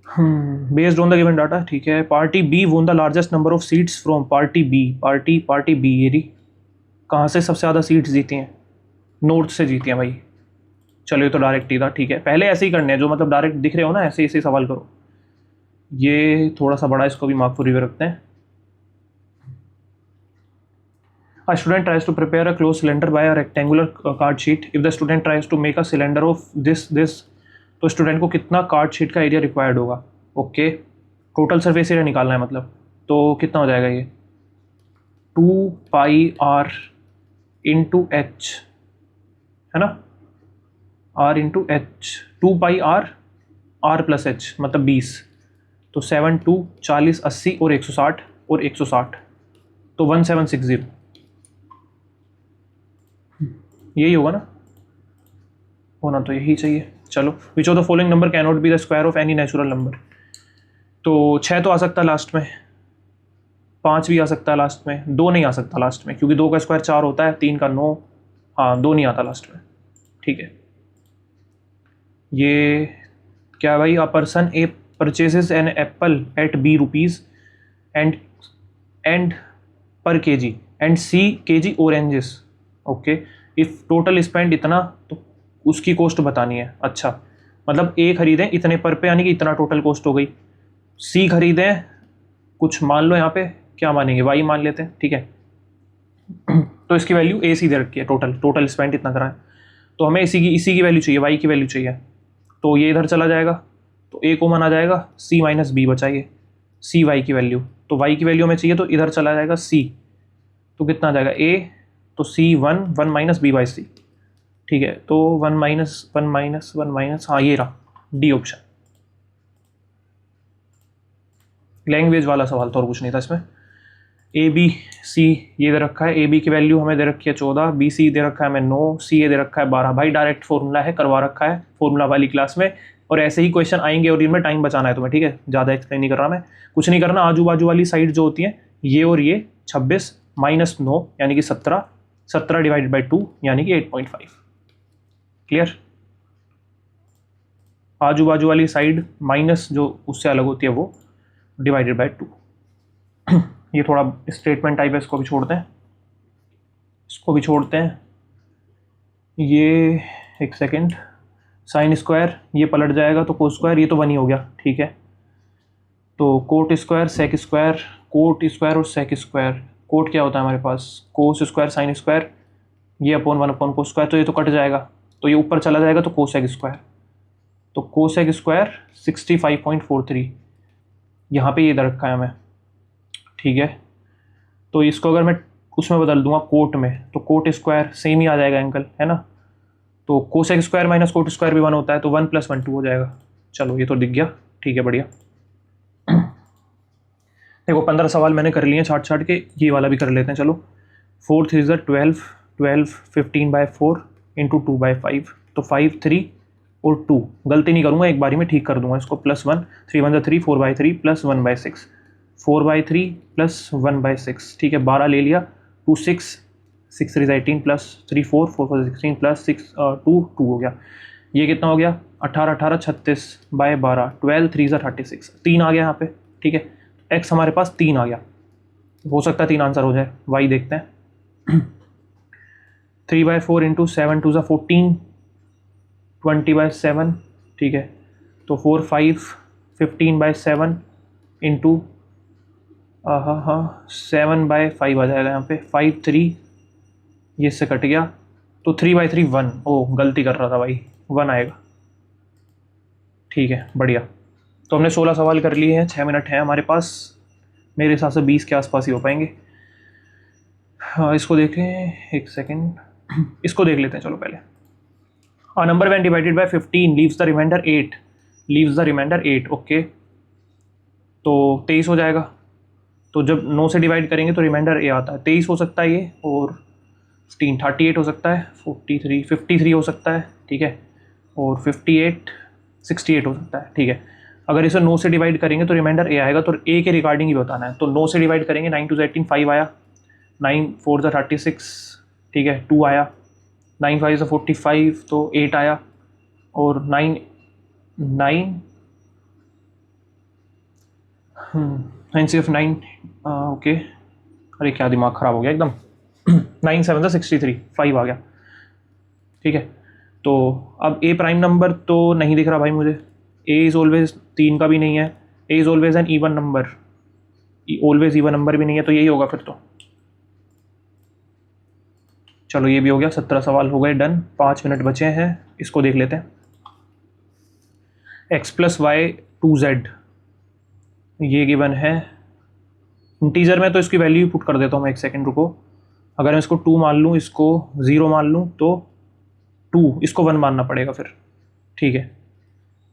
Based on the given data, ठीक है। Party B won the largest number of seats from party B. Party B ये रही, कहाँ से सबसे ज़्यादा सीट्स जीती हैं, नॉर्थ से जीती हैं भाई। चलो ये तो डायरेक्ट ही था, ठीक है। पहले ऐसे ही करने हैं, जो मतलब डायरेक्ट दिख रहे हो ना, ऐसे ऐसे सवाल करो। ये थोड़ा सा बड़ा, इसको भी मार्क फॉर रिव्यू रखते हैं। A student tries to prepare a closed cylinder by a rectangular card sheet. If the student tries to make a cylinder of this, तो स्टूडेंट को कितना कार्ड शीट का एरिया रिक्वायर्ड होगा। Okay, total surface area निकालना है मतलब। तो कितना हो जाएगा ये, 2πr × h, है ना, r × h, 2πr r + h मतलब 20, तो 7 2 40 80 और 160 और 160, तो 1760, यही होगा ना, होना तो यही चाहिए। चलो, विच of the following number can not be the square of any natural number. तो 6 तो आ सकता है लास्ट में, 5 भी आ सकता है लास्ट में, 2 नहीं आ सकता लास्ट में, क्योंकि 2 का स्क्वायर 4 होता है, 3 का 9, हाँ 2 नहीं आता लास्ट में, ठीक है। ये क्या भाई, a person A purchases an apple at b rupees and per kg and c kg oranges. Okay, if total spend इतना, तो उसकी कॉस्ट बतानी है। अच्छा, मतलब ए खरीदें इतने पर पे, यानी कि इतना टोटल कॉस्ट हो गई। सी खरीदें कुछ, मान लो यहाँ पे क्या मानेंगे, वाई मान लेते हैं, ठीक है। तो इसकी वैल्यू ए सी दे रखी है, टोटल स्पेंड इतना करा है, तो हमें इसी की वैल्यू चाहिए, वाई की वैल्यू चाहिए। तो ये इधर चला जाएगा, तो ए कॉमन आ जाएगा, सी - बी बचाइए, सी वाई की वैल्यू, तो वाई की वैल्यू हमें चाहिए, तो इधर चला जाएगा सी, तो कितना आ जाएगा ए, तो सी 1 1 - b/c, ठीक है। तो 1 - 1 - हाँ ये रहा डी ऑप्शन। लैंग्वेज वाला सवाल तो और कुछ नहीं था इसमें। ए बी सी ये दे रखा है, ए बी की वैल्यू हमें दे रखी है 14, बी सी दे रखा है हमें 9, सी ए दे रखा है 12। भाई डायरेक्ट फॉर्मूला है, करवा रखा है फॉर्मूला वाली क्लास में, और ऐसे ही क्वेश्चन आएंगे और इनमें टाइम बचाना है तुम्हें, ठीक है। ज़्यादा एक्सप्लेन नहीं कर रहा मैं, कुछ नहीं करना। आजू बाजू वाली साइड जो होती है ये और ये 26 - 9 यानी कि 17, 17 / 2 यानी कि 8.5। क्लियर, आजू बाजू वाली साइड माइनस जो उससे अलग होती है वो /2। ये थोड़ा स्टेटमेंट टाइप है, इसको भी छोड़ते हैं, इसको भी छोड़ते हैं। ये एक सेकेंड, साइन स्क्वायर ये पलट जाएगा, तो कोस स्क्वायर ये तो 1 ही हो गया, ठीक है। तो cot square sec square, cot square और सेक स्क्वायर। कोट क्या होता है हमारे पास, कोस स्क्वायर साइन स्क्वायर, ये अपॉन 1 अपॉन कोस स्क्वायर, तो ये तो कट जाएगा, तो ये ऊपर चला जाएगा, तो कोसेक स्क्वायर। तो कोसेक स्क्वायर 65.43 यहाँ पे ये इधर रखा है हमें, ठीक है। तो इसको अगर मैं उसमें बदल दूंगा कोट में, तो कोट स्क्वायर सेम ही आ जाएगा एंगल, है ना। तो कोसेक स्क्वायर - कोट स्क्वायर भी 1 होता है, तो 1 + 1 2 हो जाएगा। चलो ये तो दिख गया, ठीक है, बढ़िया। देखो 15 सवाल मैंने कर लिए हैं छाट छाट के, ये वाला भी कर लेते हैं चलो। 4 3 12, 12 15/4 इंटू 2/5, तो 5 3 और 2, गलती नहीं करूँगा, एक बारी में ठीक कर दूंगा इसको, +1 3 1 3 4/3 + 1/6, 4/3 + 1/6, ठीक है 12 ले लिया, 2 6 6 3 18 + 3 4 4 4 16 + 6 2 2 हो गया। ये कितना हो गया 18 18 36/12, 12 3 36, 3 आ गया यहाँ पे, ठीक है। एक्स हमारे पास 3 आ गया, हो सकता है 3 आंसर हो जाए, वाई देखते हैं। 3/4 इंटू 7 2 14, 20/7, ठीक है। तो 4 5 15/7 इंटू 7/5 आ जाएगा यहाँ पे, 5 3, ये इससे कट गया, तो 3/3 1, ओ गलती कर रहा था भाई, 1 आएगा, ठीक है बढ़िया। तो हमने 16 सवाल कर लिए हैं, 6 मिनट हैं हमारे पास, मेरे हिसाब से 20 के आसपास ही हो पाएंगे। हाँ इसको देखें, एक सेकेंड, इसको देख लेते हैं चलो पहले। A number when divided by 15 leaves the remainder 8, leaves the remainder 8, okay तो 23 हो जाएगा। तो जब 9 से डिवाइड करेंगे तो रिमाइंडर ए आता है, 23 हो सकता है ये, और 15 38 हो सकता है, 43 53 हो सकता है, ठीक है, और 58 68 हो सकता है, ठीक है। अगर इसे 9 से डिवाइड करेंगे तो रिमाइंडर ए आएगा, तो ए के रिगार्डिंग ही बताना है। तो 9 से डिवाइड करेंगे, 9 2 18 5 आया, 9 4 36, ठीक है 2 आया, 9 5 45, तो 8 आया, और 9 9 9 सिर्फ 9, ओके, अरे क्या दिमाग ख़राब हो गया एकदम। 9 7 63, 5 आ गया, ठीक है। तो अब ए प्राइम नंबर तो नहीं दिख रहा भाई मुझे, ए इज़ ऑलवेज 3 का भी नहीं है, A is always an even number, always even number भी नहीं है, तो यही होगा फिर तो। चलो ये भी हो गया, 17 सवाल हो गए डन, 5 मिनट बचे हैं, इसको देख लेते हैं। x + y 2z, ये गिवन है इंटीजर में, तो इसकी वैल्यू पुट कर देता हूँ मैं, एक सेकेंड रुको। अगर मैं इसको 2 मान लूँ, इसको 0 मान लूँ, तो 2, इसको 1 मानना पड़ेगा फिर, ठीक है।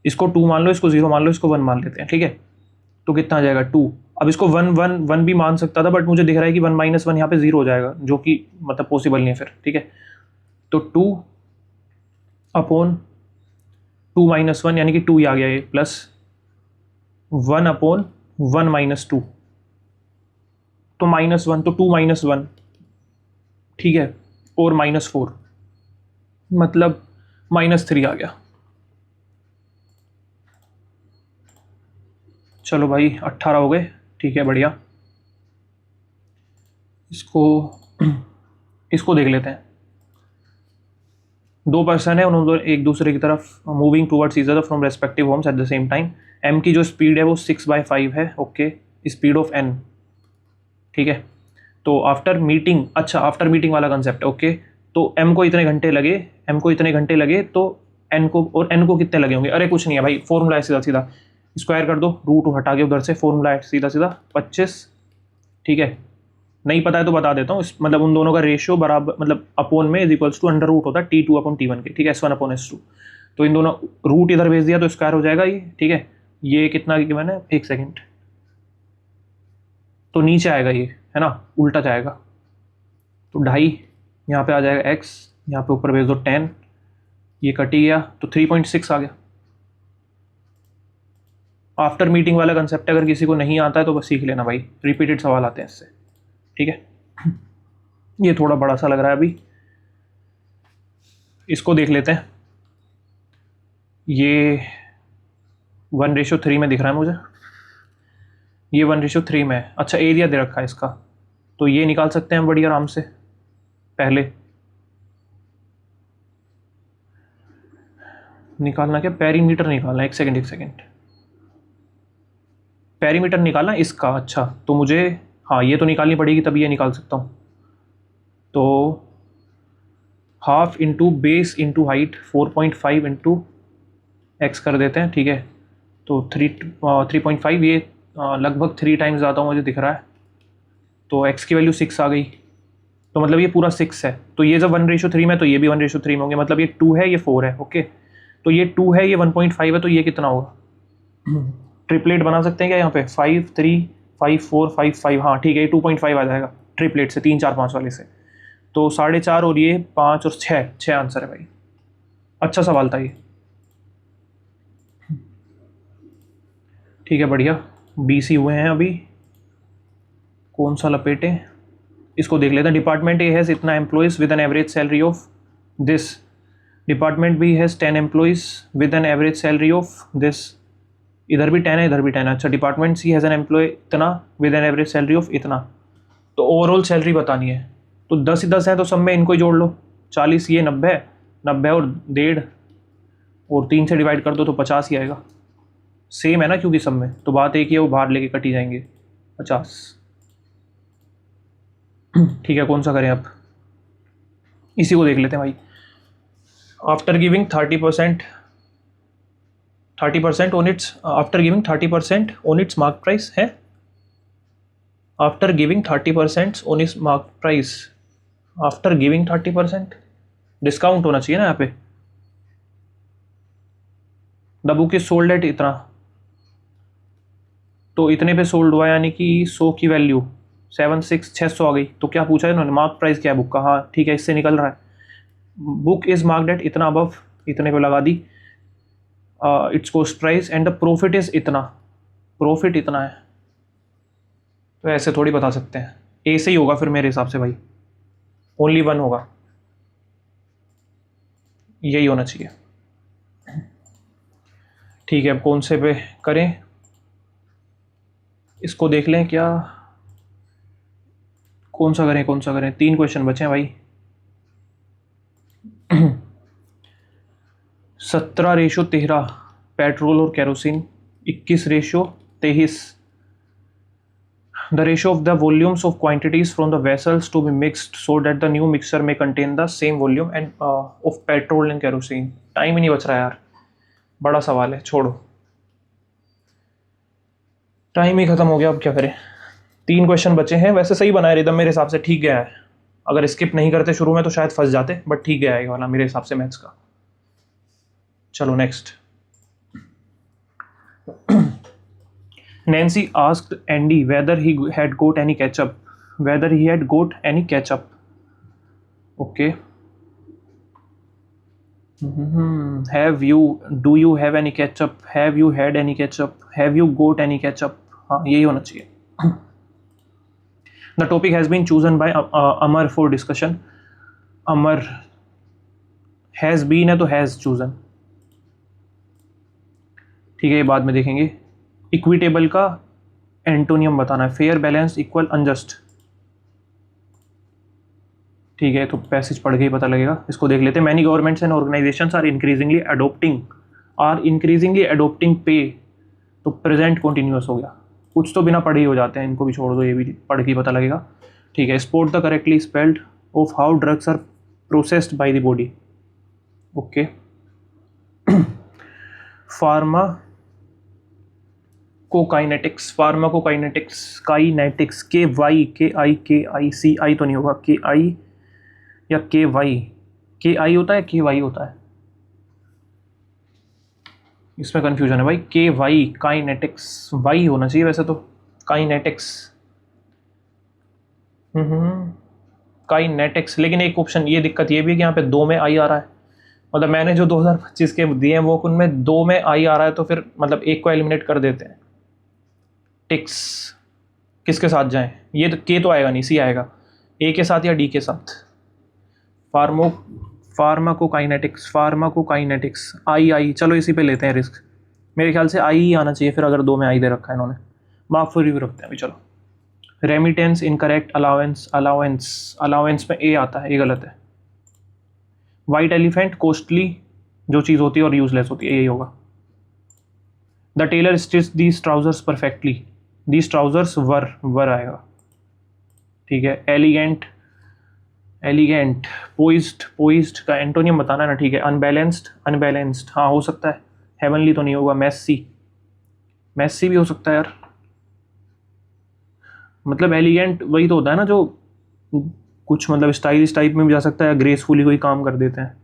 इसको 2 मान लो, इसको 0 मान लो, इसको 1 मान लेते हैं, ठीक है। तो कितना आ जाएगा 2, अब इसको 1 1 1 भी मान सकता था, बट मुझे दिख रहा है कि 1 - 1 यहाँ पे 0 हो जाएगा, जो कि मतलब पॉसिबल नहीं है फिर, ठीक है। तो 2/2 - 1 यानी कि 2 ही आ गया ये, प्लस 1/1 - 2, तो -1, तो 2 - 1, ठीक है, और -4 मतलब -3 आ गया। चलो भाई 18 हो गए, ठीक है बढ़िया। इसको देख लेते हैं। 2 पर्सन है, उन्होंने एक दूसरे की तरफ moving towards each other from respective homes at the same time. M की जो स्पीड है वो 6/5 है, ओके, स्पीड ऑफ एन, ठीक है। तो आफ्टर मीटिंग, अच्छा आफ्टर मीटिंग वाला कंसेप्ट है, ओके। तो एम को इतने घंटे लगे, तो एन को कितने लगे होंगे, अरे कुछ नहीं है भाई, फॉर्मूला है सीधा सीधा, स्क्वायर कर दो, रूट हटा के उधर से, फॉर्मूला है सीधा सीधा 25, ठीक है। नहीं पता है तो बता देता हूँ, मतलब उन दोनों का रेशियो बराबर, मतलब अपोन में = अंडर रूट होता है T2/T1 के, ठीक है, S1/S2। तो इन दोनों रूट इधर भेज दिया तो स्क्वायर हो जाएगा ये, ठीक है। ये कितना की मैंने, एक सेकेंड, तो नीचे आएगा ये, है ना, उल्टा जाएगा, तो 2.5 यहाँ पे आ जाएगा x, यहाँ पे ऊपर भेज दो 10, ये कट ही गया, तो 3.6 आ गया। आफ्टर मीटिंग वाला कंसेप्ट अगर किसी को नहीं आता है तो बस सीख लेना भाई, रिपीटेड सवाल आते हैं इससे, ठीक है। ये थोड़ा बड़ा सा लग रहा है अभी, इसको देख लेते हैं। ये 1:3 में दिख रहा है मुझे, ये 1:3 में है। अच्छा एरिया दे रखा है इसका, तो ये निकाल सकते हैं बड़ी आराम से। पहले निकालना क्या, पेरीमीटर निकालना, एक सेकेंड, पेरीमीटर निकालना इसका, अच्छा तो मुझे, हाँ ये तो निकालनी पड़ेगी तभी ये निकाल सकता हूँ। तो 1/2 into base into height 4.5 into x कर देते हैं, ठीक है। तो 3.5, ये लगभग 3 टाइम्स ज़्यादा मुझे दिख रहा है, तो x की वैल्यू 6 आ गई, तो मतलब ये पूरा 6 है। तो ये जब 1:3 में, तो ये भी 1:3 में होंगे, मतलब ये 2 है, ये 4 है, ओके। तो ये 2 है, ये 1.5 है, तो ये कितना होगा, ट्रिपलेट बना सकते हैं क्या यहाँ पे, 5 3 5455, हाँ ठीक है, 2.5 आ जाएगा ट्रिपलेट से, 3 4 5 वाले से। तो 4.5 और ये 5 और 6, 6 आंसर है भाई। अच्छा सवाल था ये, ठीक है बढ़िया। 20 ही हुए हैं अभी, कौन सा लपेटे, इसको देख लेते हैं। डिपार्टमेंट ए हैज़ इतना employees with an average salary of this, department B has 10 employees with an average salary of this, इधर भी 10 है इधर भी 10 है। अच्छा, department C has an employee इतना with an average salary of इतना, तो ओवरऑल सैलरी बतानी है। तो 10 ही 10 है तो सब में इनको ही जोड़ लो, 40 ये 90, 90 और 1.5 और 3 से डिवाइड कर दो तो 50 ही आएगा। सेम है ना, क्योंकि सब में तो बात एक ही है, वो बाहर लेके कट ही जाएंगे 50। ठीक है, कौन सा करें अब, इसी को देख लेते हैं भाई। After giving 30% on its, after giving 30% on its mark price है, after giving 30% on its mark price, after giving 30% discount होना चाहिए ना यहाँ पे। The book is sold at इतना, तो इतने पे सोल्ड हुआ, यानी कि 100 की वैल्यू 600 आ गई। तो क्या पूछा है उन्होंने, मार्क प्राइस क्या है बुक का, हाँ ठीक है, इससे निकल रहा है। बुक इज मार्क्ड एट इतना अबव, इतने पे लगा दी its cost price, and the profit is इतना, प्रॉफिट इतना है। तो ऐसे थोड़ी बता सकते हैं, ए से ही होगा फिर मेरे हिसाब से भाई, ओनली वन होगा, यही होना चाहिए। ठीक है, अब कौन से पे करें, इसको देख लें क्या, कौन सा करें कौन सा करें, 3 क्वेश्चन बचे हैं भाई। 17:13 पेट्रोल और kerosene, 21:23 the ratio of the volumes of quantities from the vessels to be mixed so that the new mixture may contain the same volume and of petrol and kerosene। Time ही नहीं बच रहा यार, बड़ा सवाल है, छोड़ो, टाइम ही खत्म हो गया, अब क्या करें। 3 क्वेश्चन बचे हैं, वैसे सही बनाया रिदम मेरे हिसाब से, ठीक गया है। अगर स्किप नहीं करते शुरू में तो शायद फंस जाते, बट ठीक गया है वाला मेरे हिसाब से मैथ्स का। चलो next. Nancy asked Andy whether he had got any ketchup. Whether he had got any ketchup. Okay. Have you? Do you have any ketchup? Have you had any ketchup? Have you got any ketchup? हाँ यही होना चाहिए। The topic has been chosen by Amar for discussion. Amar has been है तो has chosen। ठीक है, ये बाद में देखेंगे। इक्विटेबल का एंटोनियम बताना है, फेयर, बैलेंस, इक्वल, अनजस्ट। ठीक है, तो पैसेज पढ़ के ही पता लगेगा, इसको देख लेते हैं। Many governments and organisations are increasingly adopting pay, तो प्रेजेंट कॉन्टिन्यूस हो गया, कुछ तो बिना पढ़े ही हो जाते हैं, इनको भी छोड़ दो, ये भी पढ़ के ही पता लगेगा। ठीक है, spot the correctly spelled of how drugs are processed by the body. Okay. Pharmacokinetics, kinetics, KI तो नहीं होगा, KI या KY, KI होता है, KY होता है, इसमें कंफ्यूजन है भाई। KY काइनेटिक्स, वाई होना चाहिए वैसे तो, काइनेटिक्स, काइनेटिक्स। लेकिन एक ऑप्शन, ये दिक्कत ये भी है कि यहाँ पे 2 में आई आ रहा है, मतलब मैंने जो 2025 के दिए हैं वो उनमें 2 में आई आ रहा है, तो फिर मतलब एक को एलिमिनेट कर देते हैं। टिक्स किसके साथ जाएं, ये तो के तो आएगा नहीं, सी आएगा, ए के साथ या डी के साथ। फार्माकोकाइनेटिक्स, आई, चलो इसी पे लेते हैं रिस्क, मेरे ख्याल से आई ही आना चाहिए फिर, अगर 2 में आई दे रखा है इन्होंने। मार्क फॉर रिव्यू रखते हैं अभी, चलो। रेमिटेंस इनकरेक्ट, अलाउंस में ए आता है, ये गलत है। वाइट एलिफेंट, कॉस्टली जो चीज़ होती है और यूजलेस होती है, यही होगा। The tailor stitch these trousers perfectly, these trousers were आएगा। ठीक है, एलिगेंट, पोइज्ड का एंटोनियम बताना है ना। ठीक है, अनबैलेंस्ड, हाँ हो सकता है। हेवनली तो नहीं होगा, मैसी भी हो सकता है यार, मतलब एलिगेंट वही तो होता है ना जो कुछ मतलब स्टाइलिश टाइप में भी जा सकता है, ग्रेसफुली कोई काम कर देते हैं,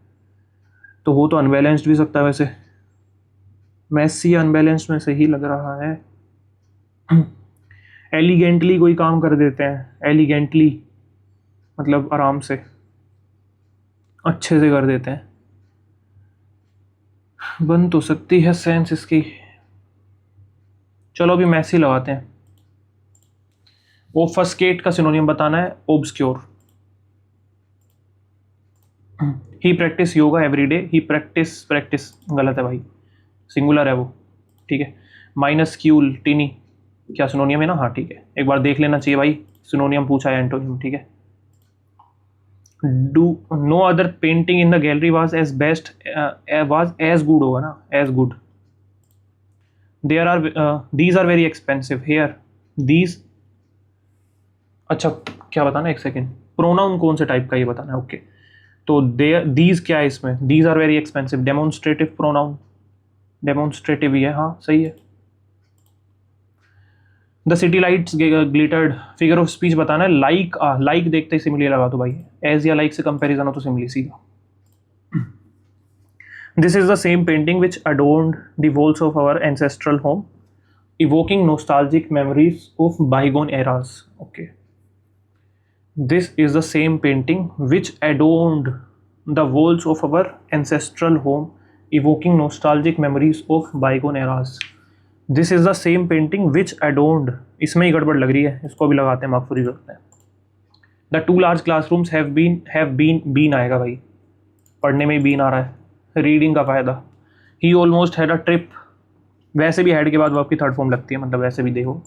तो वो तो अनबैलेंस्ड भी सकता है वैसे। मैसी अनबैलेंस्ड में से ही लग रहा है। एलिगेंटली कोई काम कर देते हैं, एलिगेंटली मतलब आराम से, अच्छे से कर देते हैं। बन तो सकती है सेंस इसकी। चलो अभी मैसी लगाते हैं। ओफस्केट का सिनोनियम बताना है, ओब्सक्योर। ही प्रैक्टिस योगा एवरी डे, ही प्रैक्टिस, प्रैक्टिस गलत है भाई, सिंगुलर है वो, ठीक है। माइनस क्यूल टीनी क्या सिनोनियम है ना, हाँ ठीक है, एक बार देख लेना चाहिए भाई, सिनोनियम पूछा है एंटोनियम, ठीक है। Do no other painting in the gallery was as best, was as good होगा ना, as good. There are, these are very expensive here, these, अच्छा क्या बताना, एक सेकेंड, प्रोनाउन कौन से टाइप का ये बताना है, ओके। तो देयर, दीज क्या है इसमें, these are very expensive, demonstrative pronoun, demonstrative ही है, हाँ सही है। The city lights glittered, figure of speech बताना है, लाइक, लाइक देखते ही सिमिली लगा दो भाई, एज या लाइक से कंपैरिजन हो तो सिमिली सीधा। This is the same painting which adorned the walls of our ancestral home, evoking nostalgic memories of bygone eras, okay. This is the same painting which adorned the walls of our ancestral home, evoking nostalgic memories of bygone eras. This is the same painting which adorned, इसमें ही गड़बड़ लग रही है, इसको भी लगाते हैं, mark करते हैं। The two large classrooms have been आएगा भाई, पढ़ने में ही बीन आ रहा है, रीडिंग का फायदा। He almost had a trip, वैसे भी हेड के बाद वर्ब की थर्ड फॉर्म लगती है, मतलब वैसे भी देखो।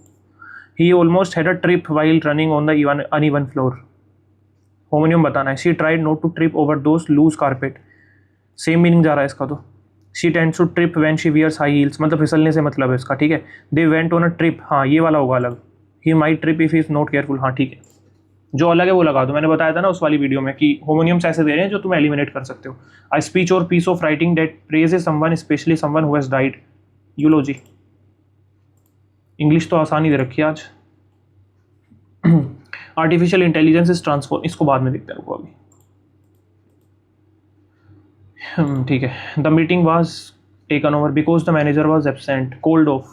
He almost had a trip while running on the uneven floor. होमोनियम बताना है, she tried not to trip over those loose carpet, same meaning जा रहा है इसका तो। she tends to trip when she wears high heels, मतलब फिसलने से मतलब है इसका, ठीक है। they went on a trip, हाँ ये वाला होगा अलग, he might trip if he is not careful, हाँ ठीक है, जो अलग है वो लगा दो। मैंने बताया था ना उस वाली वीडियो में कि होमोनियम्स ऐसे दे रहे हैं जो तुम एलिमिनेट कर सकते हो। I speech or piece of writing that praises someone, especially someone who has died, eulogy. English तो आसानी दे रखी है आज। आर्टिफिशियल इंटेलिजेंस इज ट्रांसफॉर्म, इसको बाद में देखते हैं अभी, ठीक है। The meeting was taken over because the manager was absent, cold of,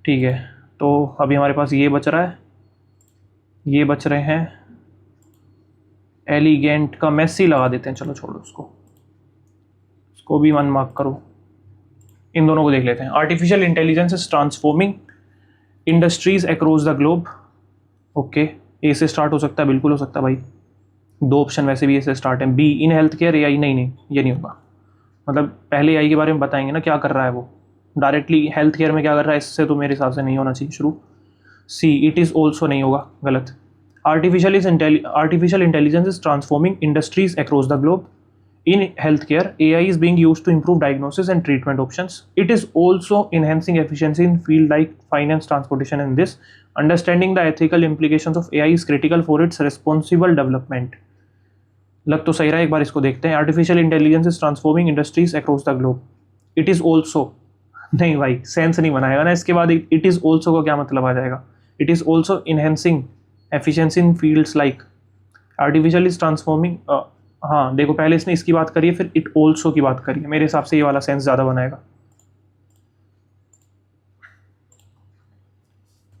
ठीक है। तो अभी हमारे पास ये बच रहा है, ये बच रहे हैं, एलिगेंट का मेसी लगा देते हैं, चलो छोड़ो उसको भी वन मार्क करो। इन दोनों को देख लेते हैं। Artificial intelligence is transforming industries across the globe, okay. A से स्टार्ट हो सकता है, बिल्कुल हो सकता है भाई, दो ऑप्शन वैसे भी ए से स्टार्ट है। Be in health care, AI, नहीं ये नहीं होगा, मतलब पहले एआई के बारे में बताएंगे ना क्या कर रहा है वो, डायरेक्टली हेल्थ केयर में क्या कर रहा है, इससे तो मेरे हिसाब से नहीं होना चाहिए शुरू। सी इट इज़ ऑल्सो नहीं होगा, गलत। Artificial intelligence is transforming industries across the globe. In healthcare, AI is being used to improve diagnosis and treatment options. It is also enhancing efficiency in field like finance, transportation, and this. Understanding the ethical implications of AI is critical for its responsible development. लग तो सही रहा है, एक बार इसको देखते हैं। Artificial intelligence is transforming industries across the globe. It is also, नहीं भाई सेंस नहीं बनाएगा ना, इसके बाद it is also का क्या मतलब आ जाएगा। It is also enhancing efficiency in fields like, artificial is transforming, हाँ देखो पहले इसने इसकी बात करी है, फिर इट ऑल्सो की बात करी है, मेरे हिसाब से ये वाला सेंस ज़्यादा बनाएगा।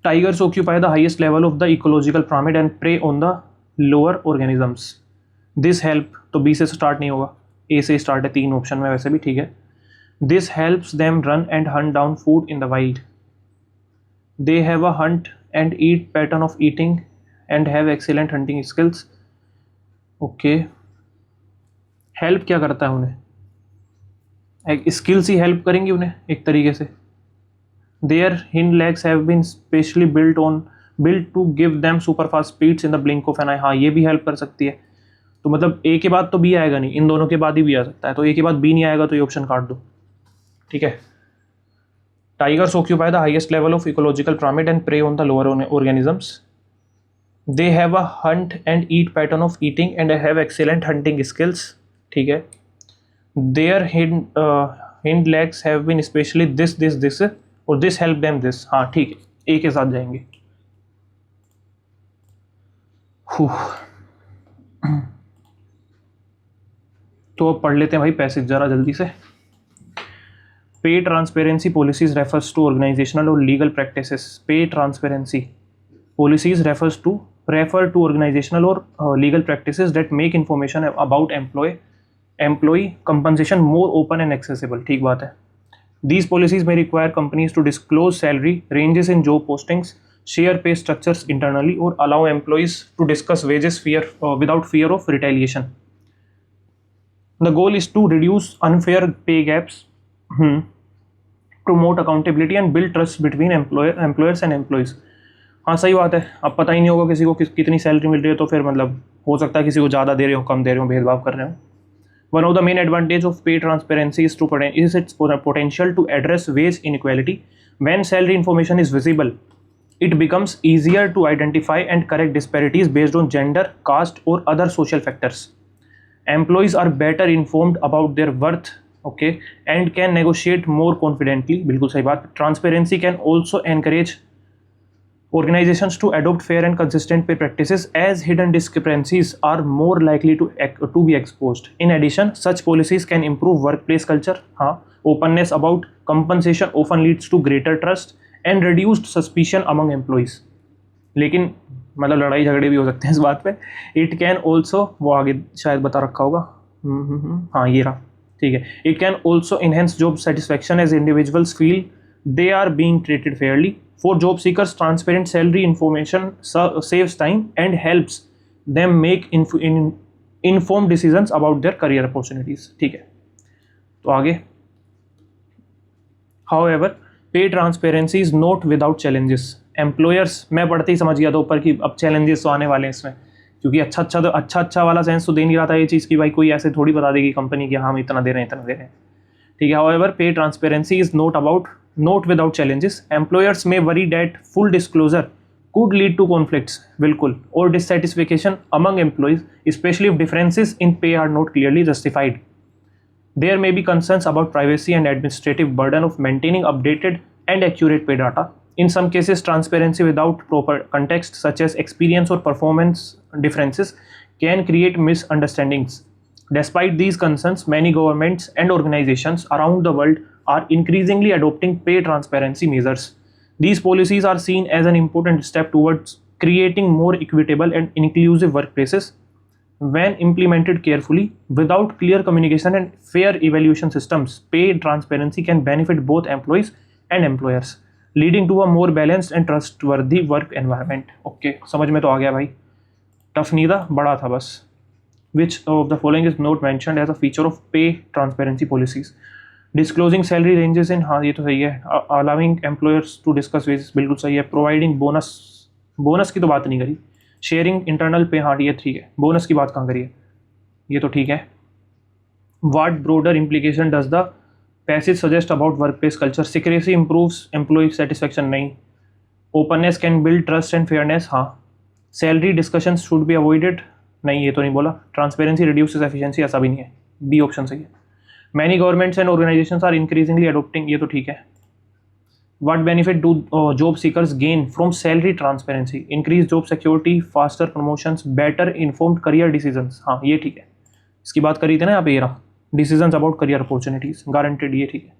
Tigers occupy the highest level of the ecological pyramid and prey on the lower organisms. This help, तो बी से स्टार्ट नहीं होगा, ए से स्टार्ट है, तीन ऑप्शन में वैसे भी, ठीक है। This helps them run and Hunt down food in the wild. They have a hunt and eat pattern of eating and have excellent hunting skills, okay. Help क्या करता है उन्हें, एक स्किल्स ही हेल्प करेंगी उन्हें एक तरीके से। Their hind legs have been specially built to give them super fast speeds in the blink of an eye, हाँ ये भी हेल्प कर सकती है। तो मतलब ए के बाद तो बी आएगा नहीं, इन दोनों के बाद ही भी आ सकता है, तो ए के बाद बी नहीं आएगा तो ये ऑप्शन काट दो, ठीक है। Tigers occupy the highest level of ecological pyramid and prey on the lower organisms. They have a hunt and eat pattern of eating and have excellent hunting skills, ठीक है। Their hind legs have been specially this और this help them this, हाँ ठीक है, ए के साथ जाएंगे। तो अब पढ़ लेते हैं भाई पैसेज जरा जल्दी से। Pay transparency policies refers to organisational और legal practices. Pay transparency policies refer to organizational or legal practices that make information about employee compensation more open and accessible। ठीक बात है। These policies may require companies to disclose salary ranges in job postings, share pay structures internally, or allow employees to discuss wages without fear of retaliation. The goal is to reduce unfair pay gaps, promote accountability, and build trust between employers and employees। हाँ सही बात है। अब पता ही नहीं होगा किसी को कितनी सैलरी मिल रही है, तो फिर मतलब हो सकता है किसी को ज़्यादा दे रहे हो, कम दे रहे हो, भेदभाव कर रहे हो। One of the main advantage of pay transparency is its potential to address wage inequality. When salary information is visible, it becomes easier to identify and correct disparities based on gender, caste, or other social factors. Employees are better informed about their worth, okay, and can negotiate more confidently। बिल्कुल सही बात। Transparency can also encourage organizations to adopt fair and consistent pay practices, as hidden discrepancies are more likely to be exposed. In addition, such policies can improve workplace culture। हाँ, openness about compensation often leads to greater trust and reduced suspicion among employees। लेकिन मतलब लड़ाई झगड़े भी हो सकते हैं इस बात पे। It can also, वो आगे शायद बता रखा होगा, हाँ ये रहा, ठीक है। It can also enhance job satisfaction as individuals feel they are being treated fairly। For job seekers, transparent salary information saves time and helps them make informed decisions about their career opportunities। ठीक है, तो आगे। However, pay transparency is not without challenges। Employers, मैं पढ़ते ही समझ गया था ऊपर कि अब challenges तो आने वाले हैं इसमें, क्योंकि अच्छा वाला सेंस तो दे नहीं रहा था ये चीज़ कि भाई कोई ऐसे थोड़ी बता देगी कंपनी कि हाँ हम इतना दे रहे हैं इतना दे रहे हैं। ठीक है। However, pay transparency is not without challenges। Employers may worry that full disclosure could lead to conflicts, बिल्कुल, or dissatisfaction among employees, especially if differences in pay are not clearly justified। There may be concerns about privacy and administrative burden of maintaining updated and accurate pay data। In some cases, transparency without proper context, such as experience or performance differences, can create misunderstandings। Despite these concerns, many governments and organizations around the world are increasingly adopting pay transparency measures। These policies are seen as an important step towards creating more equitable and inclusive workplaces। When implemented carefully, without clear communication and fair evaluation systems, pay transparency can benefit both employees and employers, leading to a more balanced and trustworthy work environment। Okay, समझ में तो आ गया भाई, tough नहीं था, बड़ा था बस। Which of the following is not mentioned as a feature of pay transparency policies? Disclosing salary ranges in, हाँ ये तो सही है। Allowing employers to discuss wages, बिल्कुल सही है। Providing बोनस की तो बात नहीं करी। Sharing internal pay, हाँ ये ठीक है। बोनस की बात कहाँ करी है, ये तो ठीक है। What broader implication does the passage suggest about workplace culture? Secrecy improves employee satisfaction, नहीं। Openness can build trust and fairness, हाँ। Salary discussions should be avoided, नहीं ये तो नहीं बोला। Transparency reduces efficiency, ऐसा भी नहीं है। बी ऑप्शन सही है। Many governments and organizations are increasingly adopting, ये तो ठीक है। What benefit do job seekers gain from salary transparency? Increased job security, faster promotions, better informed career decisions, हाँ ये ठीक है। इसकी बात करी थी ना यहाँ पे, ये रहा, decisions about career opportunities, guaranteed, ये ठीक है।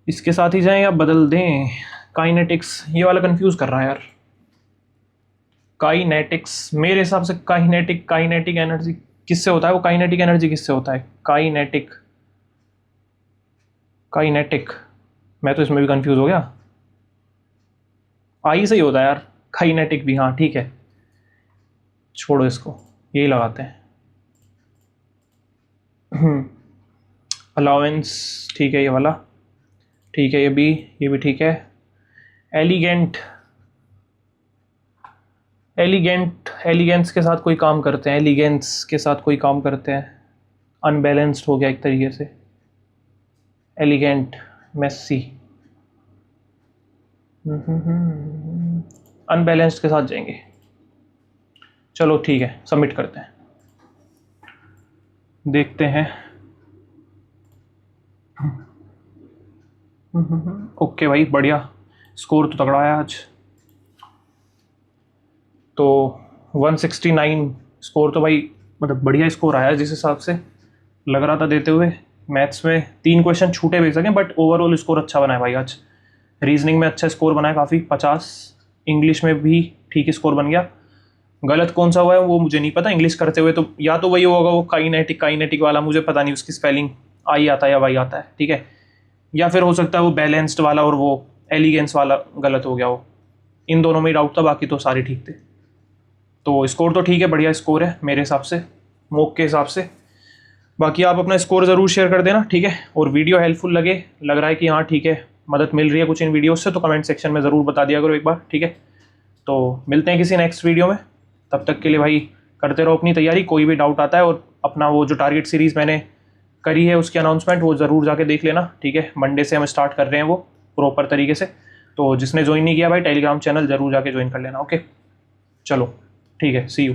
इसके साथ ही जाएं या बदल दें? काइनेटिक्स, ये वाला कंफ्यूज कर रहा है यार। काइनेटिक्स, मेरे हिसाब से काइनेटिक एनर्जी किससे होता है? वो काइनेटिक एनर्जी किससे होता है? काइनेटिक, मैं तो इसमें भी कंफ्यूज हो गया। आई सही होता है यार, काइनेटिक भी, हाँ ठीक है, छोड़ो इसको, यही लगाते हैं। अलाउंस ठीक है, ये वाला ठीक है, ये भी ठीक है। एलिगेंस के साथ कोई काम करते हैं, एलिगेंस के साथ कोई काम करते हैं। अनबैलेंस्ड हो गया एक तरीके से, एलिगेंट, मेसी, अनबैलेंस्ड के साथ जाएंगे। चलो ठीक है, सबमिट करते हैं, देखते हैं। ओके भाई, बढ़िया, स्कोर तो तगड़ा है आज। तो 169 स्कोर तो भाई मतलब बढ़िया स्कोर आया जिस हिसाब से लग रहा था देते हुए। मैथ्स में 3 क्वेश्चन छूटे भी सकें, बट ओवरऑल स्कोर अच्छा बनाया भाई आज। रीजनिंग में अच्छा स्कोर बनाया काफ़ी 50, इंग्लिश में भी ठीक स्कोर बन गया। गलत कौन सा हुआ है वो मुझे नहीं पता इंग्लिश करते हुए, तो या तो वही होगा वो काइनेटिक वाला, मुझे पता नहीं उसकी स्पेलिंग आई आता है या वाई आता है, ठीक है, या फिर हो सकता है वो बैलेंस्ड वाला और वो एलिगेंस वाला गलत हो गया हो। इन दोनों में डाउट था, बाकी तो सारे ठीक थे। तो स्कोर तो ठीक है, बढ़िया स्कोर है मेरे हिसाब से, मॉक के हिसाब से। बाकी आप अपना स्कोर ज़रूर शेयर कर देना, ठीक है। और वीडियो हेल्पफुल लग रहा है कि हाँ ठीक है, मदद मिल रही है कुछ इन वीडियोस से, तो कमेंट सेक्शन में ज़रूर बता दिया करो एक बार, ठीक है। तो मिलते हैं किसी नेक्स्ट वीडियो में, तब तक के लिए भाई करते रहो अपनी तैयारी। कोई भी डाउट आता है और अपना वो जो टारगेट सीरीज़ मैंने करी है उसकी अनाउंसमेंट वो ज़रूर जाके देख लेना, ठीक है। मंडे से हम स्टार्ट कर रहे हैं वो प्रॉपर तरीके से, तो जिसने ज्वाइन नहीं किया भाई टेलीग्राम चैनल ज़रूर जाके ज्वाइन कर लेना, ओके। चलो ठीक है, सी यू।